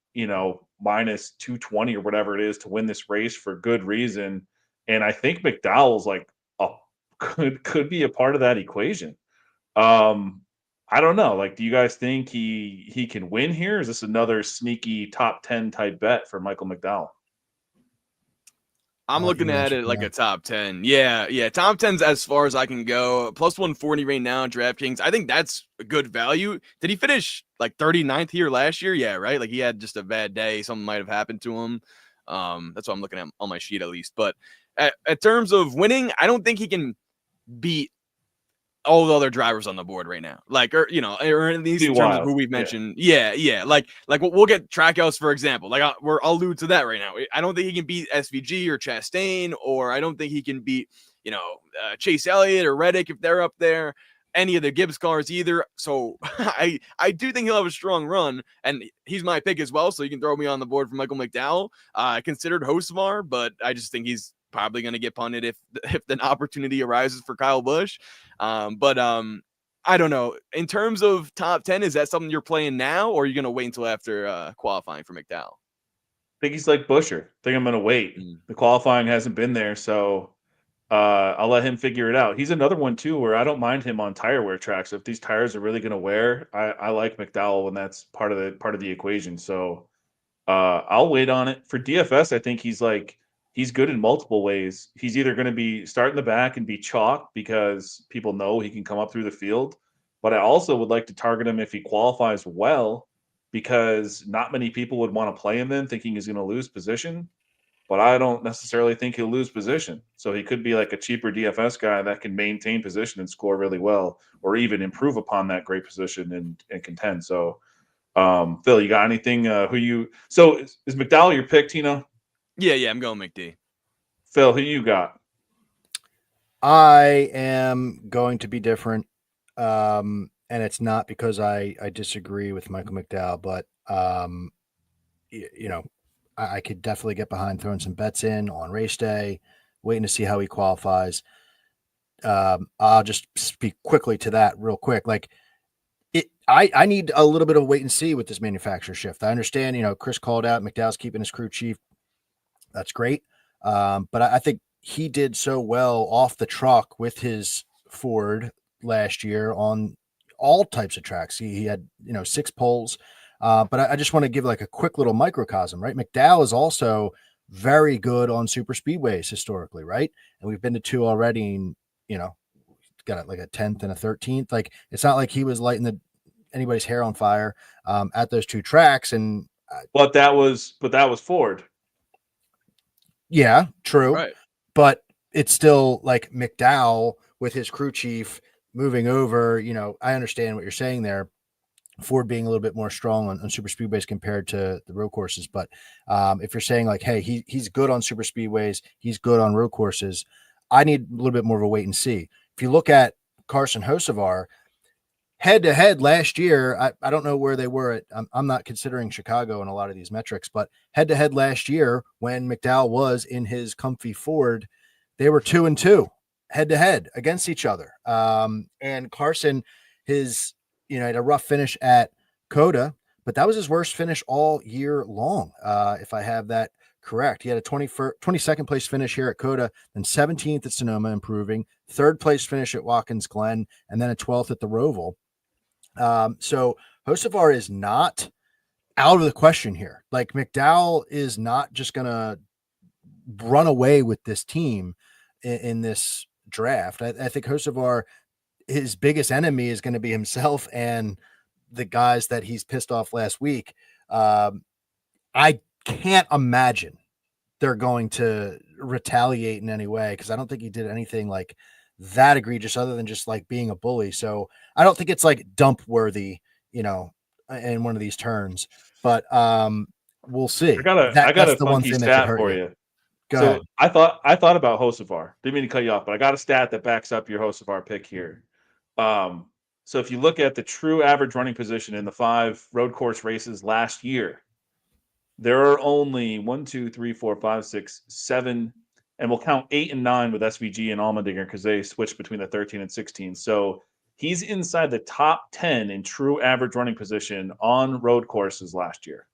Speaker 1: minus 220 or whatever it is to win this race for good reason. And I think McDowell's like could be a part of that equation. Um, I don't know. Like, do you guys think he can win here? Is this another sneaky top 10 type bet for Michael McDowell?
Speaker 2: I'm looking at it like a top 10. Yeah. Top 10's as far as I can go. Plus 140 right now on DraftKings. I think that's a good value. Did he finish like 39th here last year? Yeah, right? Like he had just a bad day. Something might have happened to him. That's what I'm looking at on my sheet at least. But at terms of winning, I don't think he can beat all the other drivers on the board right now, or at least in terms of who we've mentioned. Yeah. Like we'll get Trackhouse, for example. Like I'll allude to that right now. I don't think he can beat SVG or Chastain, or I don't think he can beat, Chase Elliott or Reddick if they're up there. Any of the Gibbs cars either. So I do think he'll have a strong run, and he's my pick as well. So you can throw me on the board for Michael McDowell. I considered Hocevar, but I just think he's probably going to get punted if an opportunity arises for Kyle Busch. But I don't know. In terms of top 10, is that something you're playing now, or are you going to wait until after qualifying for McDowell?
Speaker 1: I think he's like Busher. I think I'm going to wait. The qualifying hasn't been there, so I'll let him figure it out. He's another one too, where I don't mind him on tire wear tracks. If these tires are really going to wear, I like McDowell when that's part of the equation. So I'll wait on it. For DFS, I think he's good in multiple ways. He's either going to be starting the back and be chalk because people know he can come up through the field, but I also would like to target him if he qualifies well, because not many people would want to play him then thinking he's going to lose position. But I don't necessarily think he'll lose position. So he could be like a cheaper DFS guy that can maintain position and score really well, or even improve upon that great position and contend. So, Phil, you got anything? So is McDowell your pick, Tino?
Speaker 2: Yeah, I'm going McD.
Speaker 1: Phil, who you got?
Speaker 3: I am going to be different. And it's not because I disagree with Michael McDowell, but, I could definitely get behind throwing some bets in on race day, waiting to see how he qualifies. I'll just speak quickly to that real quick. Like I need a little bit of wait and see with this manufacturer shift. I understand, Chris called out McDowell's keeping his crew chief. That's great. But I think he did so well off the truck with his Ford last year on all types of tracks. He had, 6 poles. But I just want to give like a quick little microcosm, right? McDowell is also very good on super speedways historically, right? And we've been to 2 already, and, got like a 10th and a 13th. Like it's not like he was lighting anybody's hair on fire at those 2 tracks. And
Speaker 1: but that was Ford.
Speaker 3: Yeah, true.
Speaker 2: Right.
Speaker 3: But it's still like McDowell with his crew chief moving over. I understand what you're saying there. Ford being a little bit more strong on super speedways compared to the road courses. But if you're saying like, hey, he's good on super speedways, he's good on road courses, I need a little bit more of a wait and see. If you look at Carson Hocevar, head to head last year, I don't know where they were at. I'm not considering Chicago in a lot of these metrics, but head to head last year when McDowell was in his comfy Ford, they were 2-2 head to head against each other. And Carson, had a rough finish at Cota, but that was his worst finish all year long. If I have that correct, he had a 22nd place finish here at Cota, then 17th at Sonoma, improving, third place finish at Watkins Glen, and then a 12th at the Roval. So Hocevar is not out of the question here. Like, McDowell is not just going to run away with this team in this draft. I think Hocevar, his biggest enemy is going to be himself and the guys that he's pissed off last week. I can't imagine they're going to retaliate in any way, because I don't think he did anything like that egregious other than just like being a bully. So I don't think it's like dump worthy, in one of these turns, but we'll see.
Speaker 1: I got
Speaker 3: That's
Speaker 1: a
Speaker 3: the one
Speaker 1: funky
Speaker 3: thing that could
Speaker 1: stat
Speaker 3: hurt
Speaker 1: for
Speaker 3: you.
Speaker 1: you.
Speaker 3: Go
Speaker 1: So
Speaker 3: ahead.
Speaker 1: I thought about Hocevar. Didn't mean to cut you off, but I got a stat that backs up your Hocevar pick here. So if you look at the true average running position in the 5 road course races last year, there are only 1, 2, 3, 4, 5, 6, 7, and we'll count 8 and 9 with SVG and Allmendinger because they switched between the 13 and 16. So he's inside the top 10 in true average running position on road courses last year.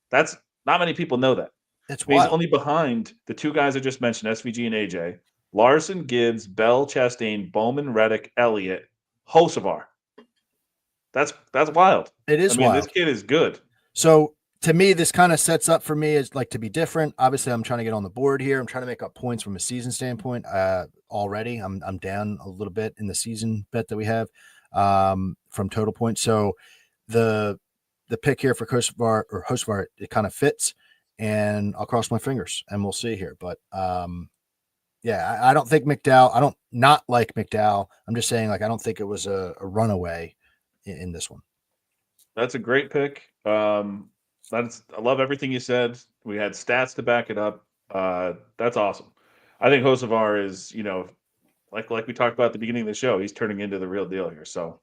Speaker 1: That's not many people know that.
Speaker 3: It's
Speaker 1: I mean, he's
Speaker 3: wild.
Speaker 1: only behind the 2 guys I just mentioned, SVG and AJ, Larson, Gibbs, Bell, Chastain, Bowman, Reddick, Elliott, Hocevar. That's wild.
Speaker 3: It is
Speaker 1: I mean, this
Speaker 3: wild.
Speaker 1: kid is good.
Speaker 3: So to me, this kind of sets up for me as like to be different. Obviously, I'm trying to get on the board here. I'm trying to make up points from a season standpoint. Already, I'm down a little bit in the season bet that we have from total points. So the pick here for Hocevar, it kind of fits, and I'll cross my fingers and we'll see here. But yeah, I don't think McDowell. I don't not like McDowell. I'm just saying, like, I don't think it was a runaway in this one.
Speaker 1: That's a great pick. I love everything you said. We had stats to back it up. That's awesome. I think Hocevar is, like we talked about at the beginning of the show, he's turning into the real deal here. So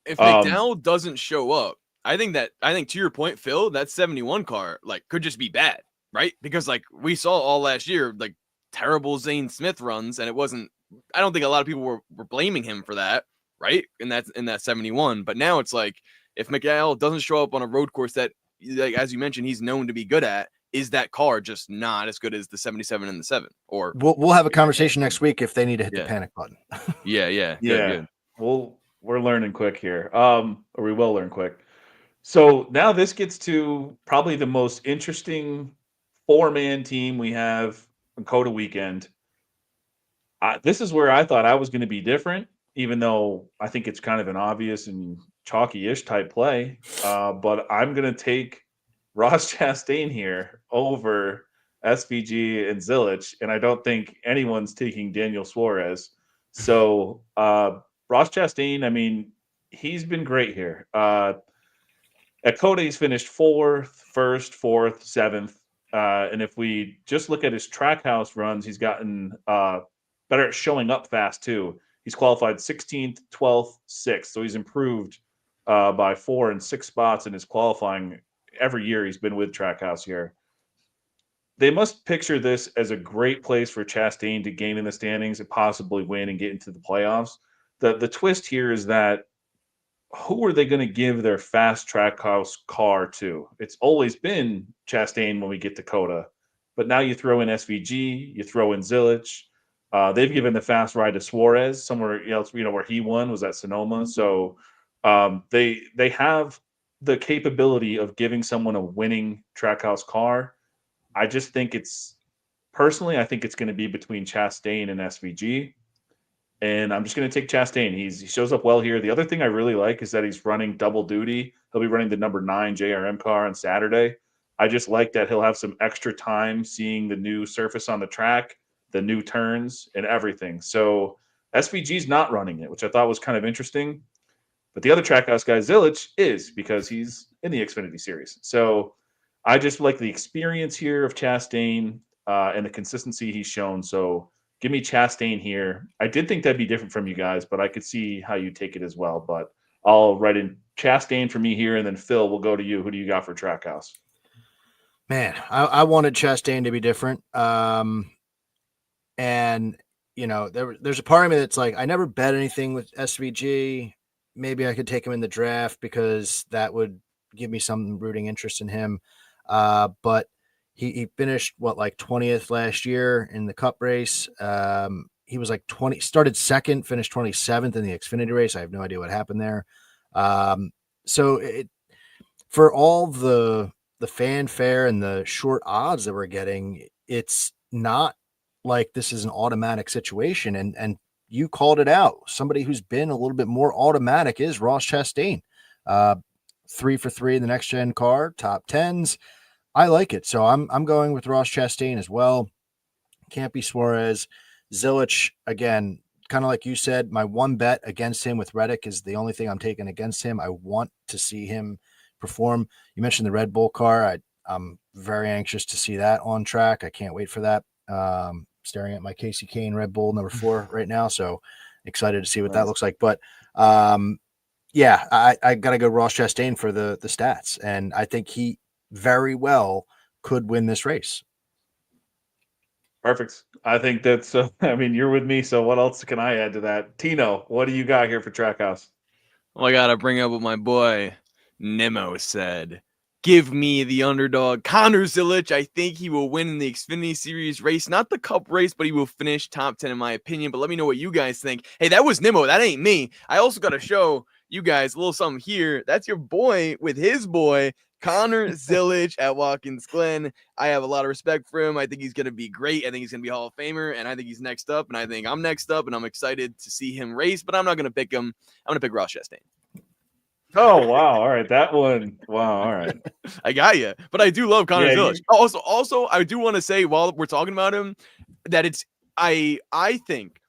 Speaker 2: If McDowell doesn't show up, I think to your point, Phil, that 71 car like could just be bad, right? Because like we saw all last year, like terrible Zane Smith runs, and it wasn't. I don't think a lot of people were blaming him for that, right? In that 71, but now it's like if McDowell doesn't show up on a road course that, like as you mentioned, he's known to be good at, is that car just not as good as the 77 and the 7? Or
Speaker 3: we'll have a conversation next week if they need to hit
Speaker 2: Yeah.
Speaker 3: the panic button.
Speaker 2: yeah.
Speaker 1: yeah, we're learning quick here. Or we will learn quick. So now this gets to probably the most interesting 4-man team we have on Cota weekend. This is where I thought I was going to be different, even though I think it's kind of an obvious and chalky-ish type play. But I'm going to take Ross Chastain here over SVG and Zilich, and I don't think anyone's taking Daniel Suarez. So Ross Chastain, I mean, he's been great here. At Cota, he's finished 4th, 1st, 4th, 7th. And if we just look at his Trackhouse runs, he's gotten better at showing up fast, too. He's qualified 16th, 12th, 6th. So he's improved by 4 and 6 spots in his qualifying every year he's been with Trackhouse here. They must picture this as a great place for Chastain to gain in the standings and possibly win and get into the playoffs. The twist here is that who are they going to give their fast Trackhouse car to? It's always been Chastain when we get to Cota, but now you throw in SVG, you throw in Zilich. They've given the fast ride to Suarez somewhere else, where he won was at Sonoma. So they have the capability of giving someone a winning Trackhouse car. I just think I think it's going to be between Chastain and SVG. And I'm just going to take Chastain. He shows up well here. The other thing I really like is that he's running double duty. He'll be running the number 9 JRM car on Saturday. I just like that he'll have some extra time seeing the new surface on the track, the new turns, and everything. So SVG's not running it, which I thought was kind of interesting. But the other Trackhouse guy, Zilich, is because he's in the Xfinity Series. So I just like the experience here of Chastain and the consistency he's shown. So give me Chastain here. I did think that'd be different from you guys, but I could see how you take it as well. But I'll write in Chastain for me here, and then Phil, we'll go to you. Who do you got for Trackhouse?
Speaker 3: Man, I wanted Chastain to be different. And there's a part of me that's like, I never bet anything with SVG. Maybe I could take him in the draft because that would give me some rooting interest in him. But he finished like 20th last year in the Cup race. He was like started second, finished 27th in the Xfinity race. I have no idea what happened there. So for all the fanfare and the short odds that we're getting, it's not like this is an automatic situation. And you called it out. Somebody who's been a little bit more automatic is Ross Chastain. 3 for 3 in the next gen car, top 10s. I like it. So I'm going with Ross Chastain as well. Can't be Suarez. Zilich, again, kind of like you said, my one bet against him with Reddick is the only thing I'm taking against him. I want to see him perform. You mentioned the Red Bull car. I'm very anxious to see that on track. I can't wait for that. Staring at my Casey Kane Red Bull number 4 right now. So excited to see what that looks like. But yeah, I got to go Ross Chastain for the stats. And I think he very well could win this race.
Speaker 1: Perfect. I think that's, I mean, you're with me. So what else can I add to that? Tino, what do you got here for Trackhouse?
Speaker 2: Well, I got to bring up what my boy Nemo said. Give me the underdog, Connor Zilich. I think he will win in the Xfinity Series race. Not the Cup race, but he will finish top 10 in my opinion. But let me know what you guys think. Hey, that was Nemo. That ain't me. I also got to show you guys a little something here. That's your boy with his boy, Connor Zilich at Watkins Glen. I have a lot of respect for him. I think he's going to be great. I think he's going to be a Hall of Famer. And I think he's next up. And I think I'm next up. And I'm excited to see him race. But I'm not going to pick him. I'm going to pick Ross Chastain.
Speaker 1: Oh, wow. All right. That one. Wow. All right.
Speaker 2: I got you. But I do love Connor Zilich. Also, I do want to say while we're talking about him that it's I think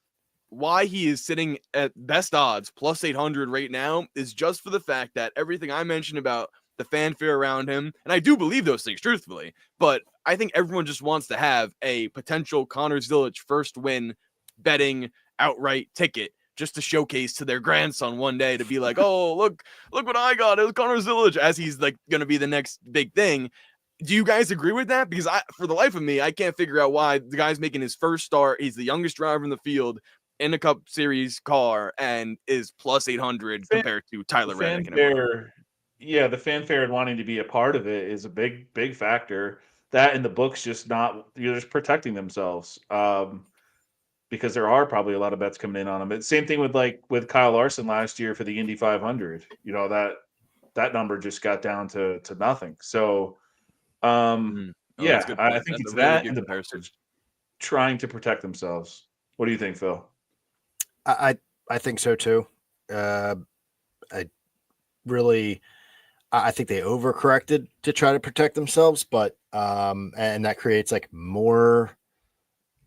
Speaker 2: why he is sitting at best odds plus 800 right now is just for the fact that everything I mentioned about the fanfare around him, and I do believe those things truthfully, but I think everyone just wants to have a potential Connor Zilich first win betting outright ticket just to showcase to their grandson one day to be like, oh, look what I got. It was Connor Zilich, as he's like going to be the next big thing. Do you guys agree with that? Because for the life of me, I can't figure out why the guy's making his first start. He's the youngest driver in the field in a Cup Series car and is plus 800 compared to Tyler Reddick.
Speaker 1: Yeah, the fanfare and wanting to be a part of it is a big factor. That and the books just not, you're just protecting themselves. Because there are probably a lot of bets coming in on him. It's same thing with Kyle Larson last year for the Indy 500. You know, that number just got down to nothing. So, yeah, I think it's that and the comparison trying to protect themselves. What do you think, Phil?
Speaker 3: I think so too. I think they overcorrected to try to protect themselves, but and that creates like more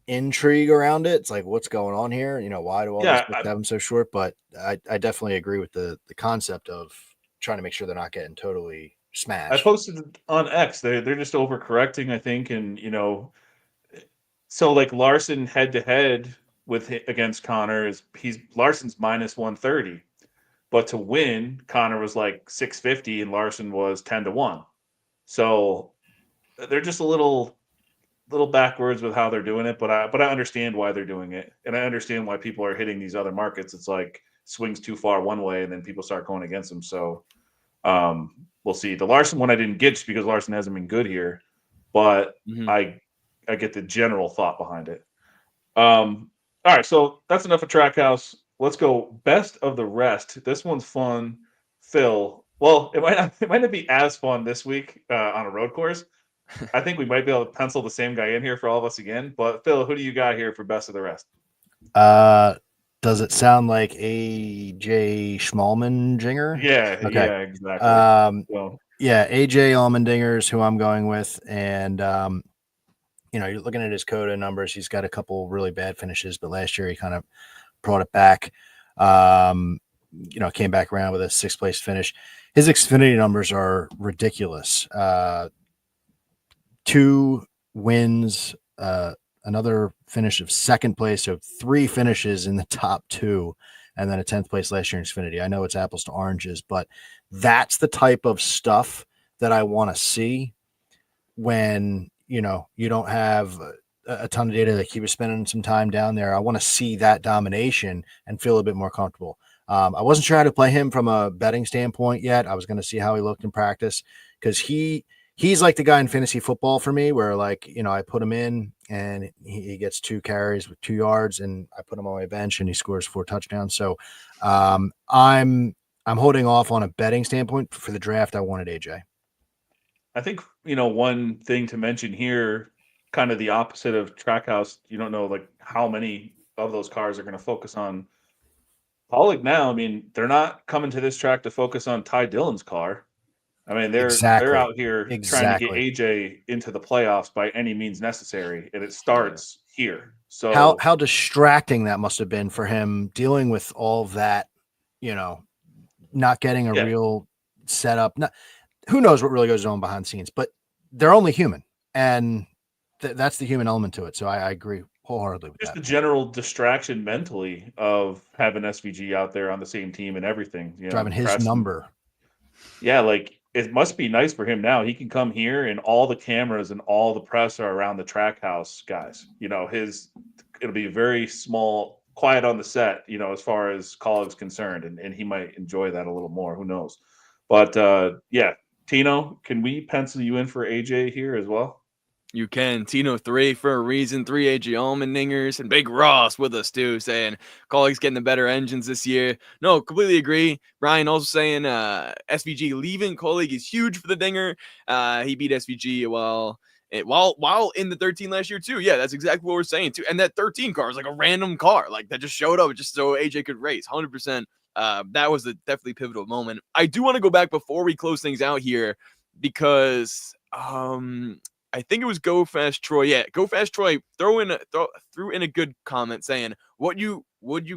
Speaker 3: intrigue around it. It's like, what's going on here? You know, why do all these books have them so short? But I definitely agree with the concept of trying to make sure they're not getting totally smashed.
Speaker 1: I posted on X. They're just overcorrecting, I think, and so like Larson head to head against Connor Larson's minus 130, but to win, Connor was like 650 and Larson was 10-1. So they're just a little backwards with how they're doing it, but I understand why they're doing it, and I understand why people are hitting these other markets. It's like swings too far one way, and then people start going against them. So we'll see. The Larson one I didn't get just because Larson hasn't been good here, but I get the general thought behind it. All right, so that's enough of Trackhouse. Let's go best of the rest. This one's fun, Phil. Well, it might not be as fun this week on a road course. I think we might be able to pencil the same guy in here for all of us again. But Phil, who do you got here for best of the rest?
Speaker 3: Does it sound like AJ Schmalmandinger?
Speaker 1: Yeah, okay. Yeah, exactly.
Speaker 3: Yeah, AJ Allmendinger's who I'm going with, and you're looking at his Cota numbers. He's got a couple really bad finishes, but last year he kind of brought it back. Came back around with a 6th place finish. His Xfinity numbers are ridiculous. 2 wins, another finish of 2nd place, so 3 finishes in the top 2. and then a 10th place last year in Xfinity. I know it's apples to oranges, but that's the type of stuff that I want to see when, you don't have a ton of data. Like he was spending some time down there. I want to see that domination and feel a bit more comfortable. I wasn't sure how to play him from a betting standpoint yet. I was going to see how he looked in practice, because he's like the guy in fantasy football for me, where like, I put him in and he gets 2 carries with 2 yards, and I put him on my bench and he scores 4 touchdowns. So I'm holding off on a betting standpoint. For the draft, I wanted AJ.
Speaker 1: I think, one thing to mention here, kind of the opposite of Trackhouse, you don't know like how many of those cars are going to focus on Pollock now. I mean, they're not coming to this track to focus on Ty Dillon's car. I mean, they're out here trying to get AJ into the playoffs by any means necessary, and it starts here. So
Speaker 3: how distracting that must have been for him, dealing with all of that, not getting a real setup. Who knows what really goes on behind the scenes, but they're only human, and that's the human element to it. So I agree wholeheartedly with
Speaker 1: just
Speaker 3: that.
Speaker 1: the general distraction mentally of having SVG out there on the same team and everything,
Speaker 3: driving his number.
Speaker 1: Yeah, like it must be nice for him now. He can come here and all the cameras and all the press are around the track house guys. It'll be very small, quiet on the set, as far as Colleague's concerned, and he might enjoy that a little more. Who knows? But Tino, can we pencil you in for AJ here as well?
Speaker 2: You can. Tino 3 for a reason. 3 AJ Allmendingers and Big Ross with us too, saying Colleagues getting the better engines this year. No, completely agree. Brian also saying SVG leaving Colleague is huge for the Dinger. He beat SVG while in the 13 last year too. Yeah, that's exactly what we're saying too. And that 13 car is like a random car, like that just showed up just so AJ could race. 100%. That was a definitely pivotal moment. I do want to go back before we close things out here, because I think it was Go Fast Troy. Yeah, Go Fast Troy threw in a good comment saying, would you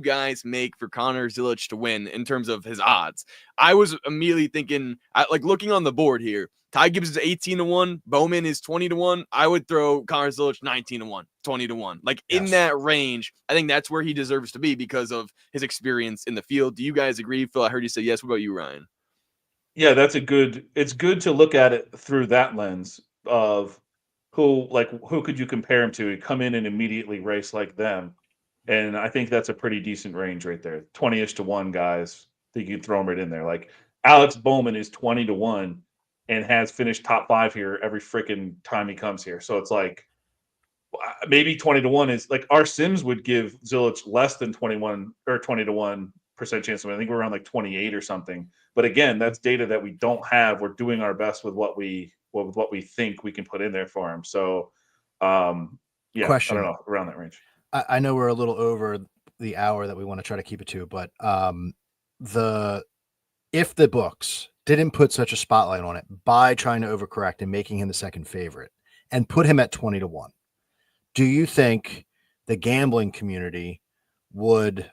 Speaker 2: guys make for Connor Zilic to win in terms of his odds? I was immediately thinking, like looking on the board here, Ty Gibbs is 18-1, Bowman is 20-1. I would throw Connor Zilic 19-1, 20-1. Like in that range, I think that's where he deserves to be because of his experience in the field. Do you guys agree, Phil? I heard you say yes. What about you, Ryan?
Speaker 1: Yeah, it's good to look at it through that lens of who could you compare him to? He'd come in and immediately race like them. And I think that's a pretty decent range right there. 20-ish to 1 guys. I think you could throw them right in there. Like Alex Bowman is 20-1 and has finished top 5 here every freaking time he comes here. So it's like maybe 20-1 is like our Sims would give Zilic less than 21 or 20-1% chance. I think we're around like 28 or something. But again, that's data that we don't have. We're doing our best with what we think we can put in there for him. So,
Speaker 3: Question.
Speaker 1: I don't know, around that range.
Speaker 3: I know we're a little over the hour that we want to try to keep it to, but if the books didn't put such a spotlight on it by trying to overcorrect and making him the second favorite and put him at 20-1, do you think the gambling community would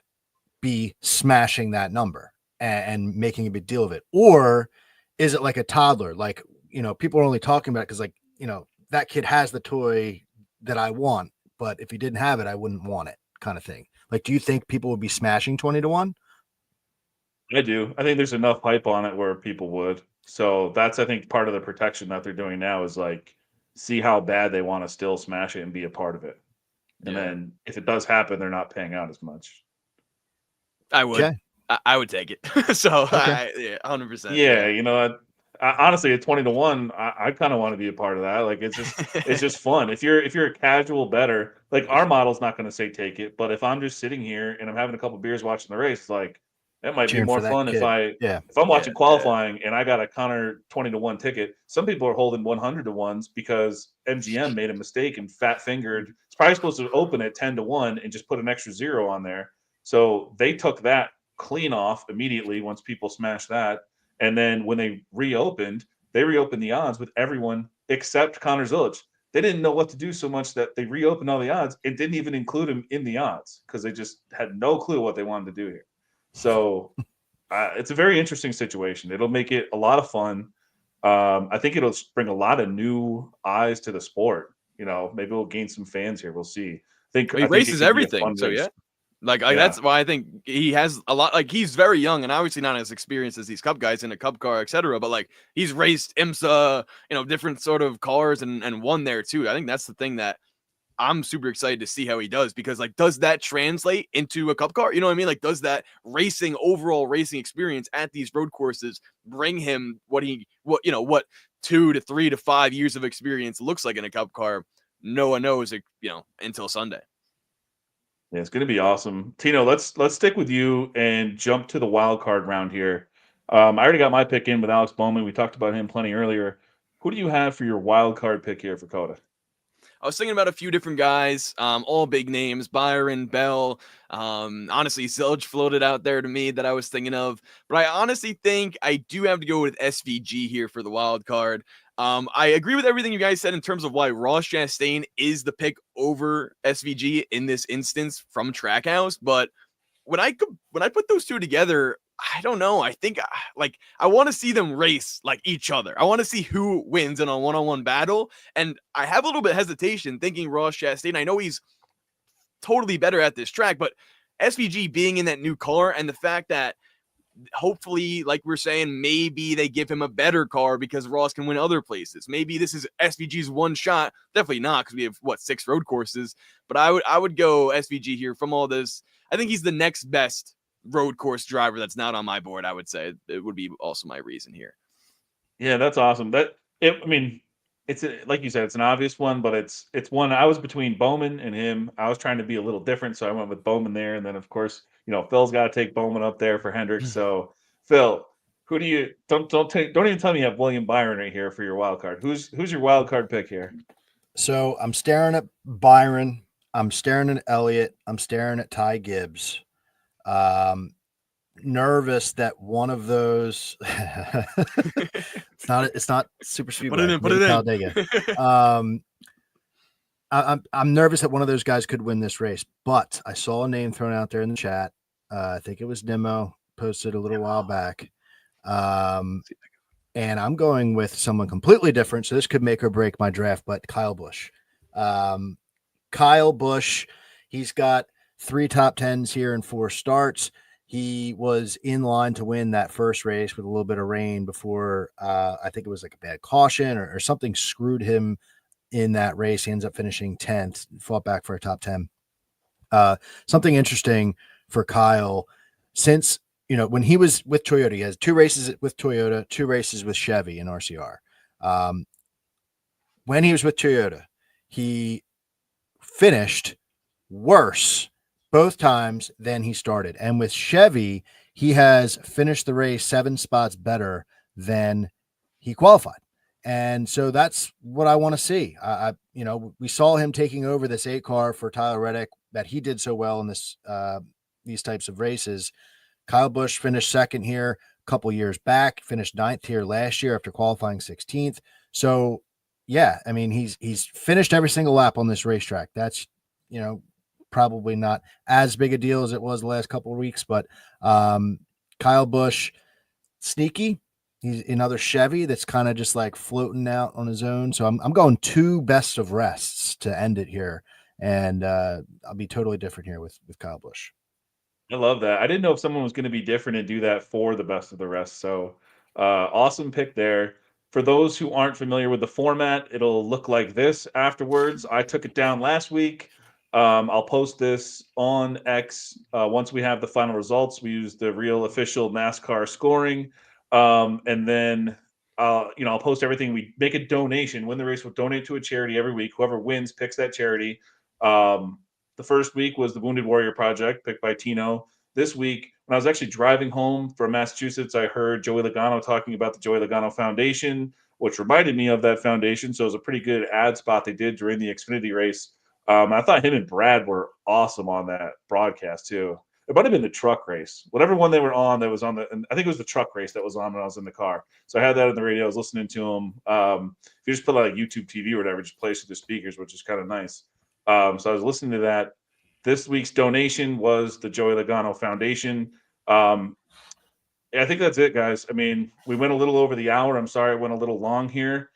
Speaker 3: be smashing that number and making a big deal of it? Or is it like a toddler? Like, people are only talking about it because, like, that kid has the toy that I want, but if he didn't have it, I wouldn't want it, kind of thing. Like, do you think people would be smashing 20-1?
Speaker 1: I do. I think there's enough hype on it where people would. So that's, I think, part of the protection that they're doing now is like, see how bad they want to still smash it and be a part of it. And then if it does happen, they're not paying out as much.
Speaker 2: I would. Okay. I would take it. So,
Speaker 3: okay.
Speaker 2: 100%.
Speaker 1: Yeah, honestly, at 20-1, I kind of want to be a part of that. Like, it's just fun. If you're a casual bettor, like our model's not going to say take it, but if I'm just sitting here and I'm having a couple beers watching the race, like that might be more fun if I'm watching qualifying and I got a Connor 20-1 ticket. Some people are holding 100-1s because MGM made a mistake and fat fingered. It's probably supposed to open at 10-1 and just put an extra 0 on there. So they took that clean off immediately once people smashed that. And then when they reopened the odds with everyone except Connor Zilic. They didn't know what to do so much that they reopened all the odds and didn't even include him in the odds because they just had no clue what they wanted to do here. So it's a very interesting situation. It'll make it a lot of fun. I think it'll bring a lot of new eyes to the sport. Maybe we'll gain some fans here. We'll see. I think
Speaker 2: he races everything. So Like
Speaker 1: Yeah.
Speaker 2: that's why I think he has a lot. Like he's very young and obviously not as experienced as these Cup guys in a Cup car, etc. But like he's raced IMSA, different sort of cars and won there too. I think that's the thing that I'm super excited to see how he does, because like, does that translate into a Cup car? You know what I mean? Like, does that overall racing experience at these road courses bring him what 2 to 3 to 5 years of experience looks like in a Cup car? No one knows, until Sunday.
Speaker 1: Yeah, it's gonna be awesome. Tino, let's stick with you and jump to the wild card round here. I already got my pick in with Alex Bowman. We talked about him plenty earlier. Who do you have for your wild card pick here for Cota?
Speaker 2: I was thinking about a few different guys, all big names, Byron, Bell. Honestly, Zilch floated out there to me that I was thinking of, but I honestly think I do have to go with SVG here for the wild card. I agree with everything you guys said in terms of why Ross Chastain is the pick over SVG in this instance from Trackhouse, but when I put those two together, I don't know. I think I want to see them race like each other. I want to see who wins in a one-on-one battle. And I have a little bit of hesitation thinking Ross Chastain. I know he's totally better at this track, but SVG being in that new car and the fact that hopefully, like we're saying, maybe they give him a better car because Ross can win other places. Maybe this is SVG's one shot. Definitely not, because we have 6 road courses. But I would go SVG here from all this. I think he's the next best road course driver that's not on my board. I would say it would be also my reason here.
Speaker 1: Yeah, that's awesome. I mean, like you said, it's an obvious one, but it's one I was between Bowman and him. I was trying to be a little different, so I went with Bowman there, and then of course, Phil's got to take Bowman up there for Hendricks. So, Phil, who do you don't even tell me you have William Byron right here for your wild card. Who's your wild card pick here?
Speaker 3: So I'm staring at Byron. I'm staring at Elliott. I'm staring at Ty Gibbs. Nervous that one of those it's not super speedway.
Speaker 2: Put it in.
Speaker 3: Talladega. I'm nervous that one of those guys could win this race, but I saw a name thrown out there in the chat. I think it was Nemo posted a little while back. And I'm going with someone completely different. So this could make or break my draft, but Kyle Busch. Kyle Busch, he's got 3 top 10s here in 4 starts. He was in line to win that first race with a little bit of rain before I think it was like a bad caution or something screwed him in that race. He ends up finishing 10th, fought back for a top 10. Something interesting for Kyle, since, when he was with Toyota, he has 2 races with Toyota, 2 races with Chevy in RCR. When he was with Toyota, he finished worse both times than he started. And with Chevy, he has finished the race 7 spots better than he qualified. And so that's what I want to see. We saw him taking over this 8 car for Tyler Reddick that he did so well in these types of races. Kyle Busch finished 2nd here a couple years back, finished 9th here last year after qualifying 16th. So yeah, I mean, he's finished every single lap on this racetrack. That's, probably not as big a deal as it was the last couple of weeks, but Kyle Busch, sneaky. He's another Chevy that's kind of just like floating out on his own. So I'm going 2 best of rests to end it here. And I'll be totally different here with Kyle Busch.
Speaker 1: I love that. I didn't know if someone was going to be different and do that for the best of the rest. So, awesome pick there. For those who aren't familiar with the format, it'll look like this afterwards. I took it down last week. I'll post this on X once we have the final results. We use the real official NASCAR scoring, and then I'll post everything. We make a donation. Win the race, we'll donate to a charity every week. Whoever wins picks that charity. The first week was the Wounded Warrior Project, picked by Tino. This week, when I was actually driving home from Massachusetts, I heard Joey Logano talking about the Joey Logano Foundation, which reminded me of that foundation. So it was a pretty good ad spot they did during the Xfinity race. I thought him and Brad were awesome on that broadcast too. It might have been the truck race, whatever one they were on that was on the. And I think it was the truck race that was on when I was in the car. So I had that on the radio. I was listening to him. If you just put like YouTube TV or whatever, just plays through the speakers, which is kind of nice. So I was listening to that. This week's donation was the Joey Logano Foundation. I think that's it, guys. I mean, we went a little over the hour. I'm sorry it went a little long here.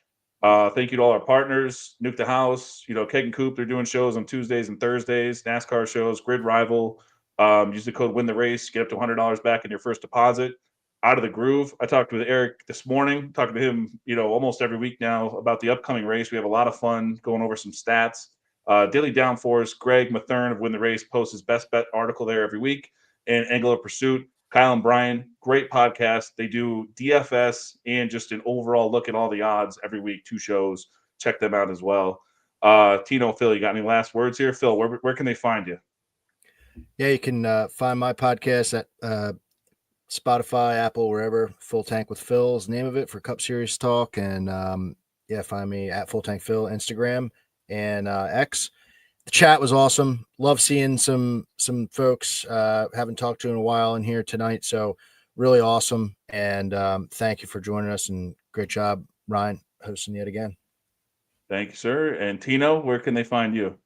Speaker 1: Thank you to all our partners, Nuke the House, Keg and Coop. They're doing shows on Tuesdays and Thursdays, NASCAR shows, Grid Rival. Use the code WINTHERACE, get up to $100 back in your first deposit. Out of the groove. I talked with Eric this morning, talking to him, almost every week now about the upcoming race. We have a lot of fun going over some stats. Daily Downforce, Greg Mathern of Win the Race posts his best bet article there every week. And Angle of Pursuit, Kyle and Brian, great podcast. They do DFS and just an overall look at all the odds every week, 2 shows. Check them out as well. Tino, Phil, you got any last words here? Phil, where can they find you?
Speaker 3: Yeah, you can find my podcast at Spotify, Apple, wherever. Full Tank with Phil is the name of it for Cup Series talk. And find me at Full Tank Phil, Instagram and X. The chat was awesome. Love seeing some folks haven't talked to in a while in here tonight. So really awesome. And thank you for joining us, and great job, Ryan, hosting yet again.
Speaker 1: Thank you, sir. And Tino, where can they find you?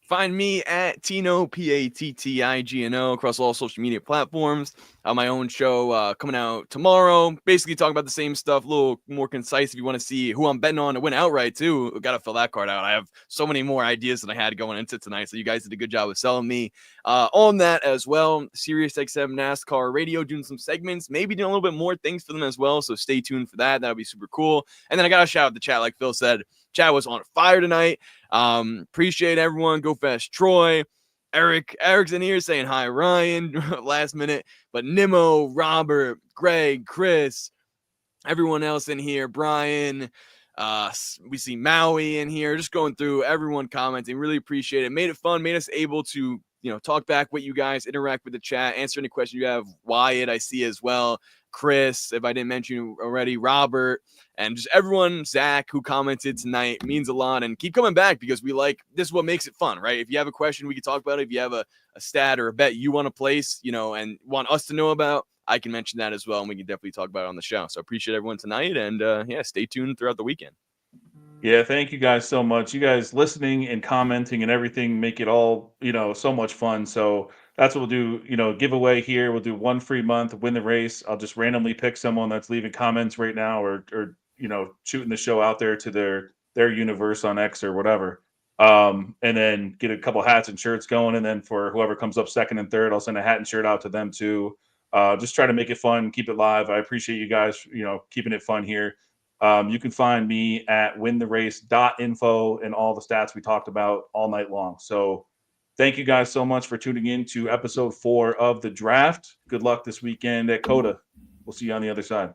Speaker 2: Find me at Tino, PATTIGNO, across all social media platforms. My own show coming out tomorrow. Basically talking about the same stuff, a little more concise. If you want to see who I'm betting on to win outright, too, got to fill that card out. I have so many more ideas than I had going into tonight, so you guys did a good job of selling me on that as well. SiriusXM NASCAR Radio, doing some segments, maybe doing a little bit more things for them as well, so stay tuned for that. That'll be super cool. And then I got to shout out the chat, like Phil said. Chat was on fire tonight. Appreciate everyone. Go Fast Troy. Eric's in here saying hi, Ryan, last minute. But Nimmo, Robert, Greg, Chris, everyone else in here, Brian. We see Maui in here, just going through everyone commenting. Really appreciate it. Made it fun, made us able to, talk back with you guys, interact with the chat, answer any questions you have. Wyatt, I see as well. Chris, if I didn't mention you already, Robert, and just everyone, Zach, who commented tonight, means a lot. And keep coming back, because this is what makes it fun, right? If you have a question, we can talk about it. If you have a stat or a bet you want to place, and want us to know about, I can mention that as well, and we can definitely talk about it on the show. So I appreciate everyone tonight, and stay tuned throughout the weekend.
Speaker 1: Yeah, thank you guys so much. You guys listening and commenting and everything make it all, so much fun. So that's what we'll do, giveaway here. We'll do 1 free month, win the race. I'll just randomly pick someone that's leaving comments right now, or shooting the show out there to their universe on X or whatever. And then get a couple hats and shirts going. And then for whoever comes up second and third, I'll send a hat and shirt out to them too. Just try to make it fun, keep it live. I appreciate you guys, keeping it fun here. You can find me at wintherace.info and all the stats we talked about all night long. So thank you guys so much for tuning in to episode 4 of The Draft. Good luck this weekend at Cota. We'll see you on the other side.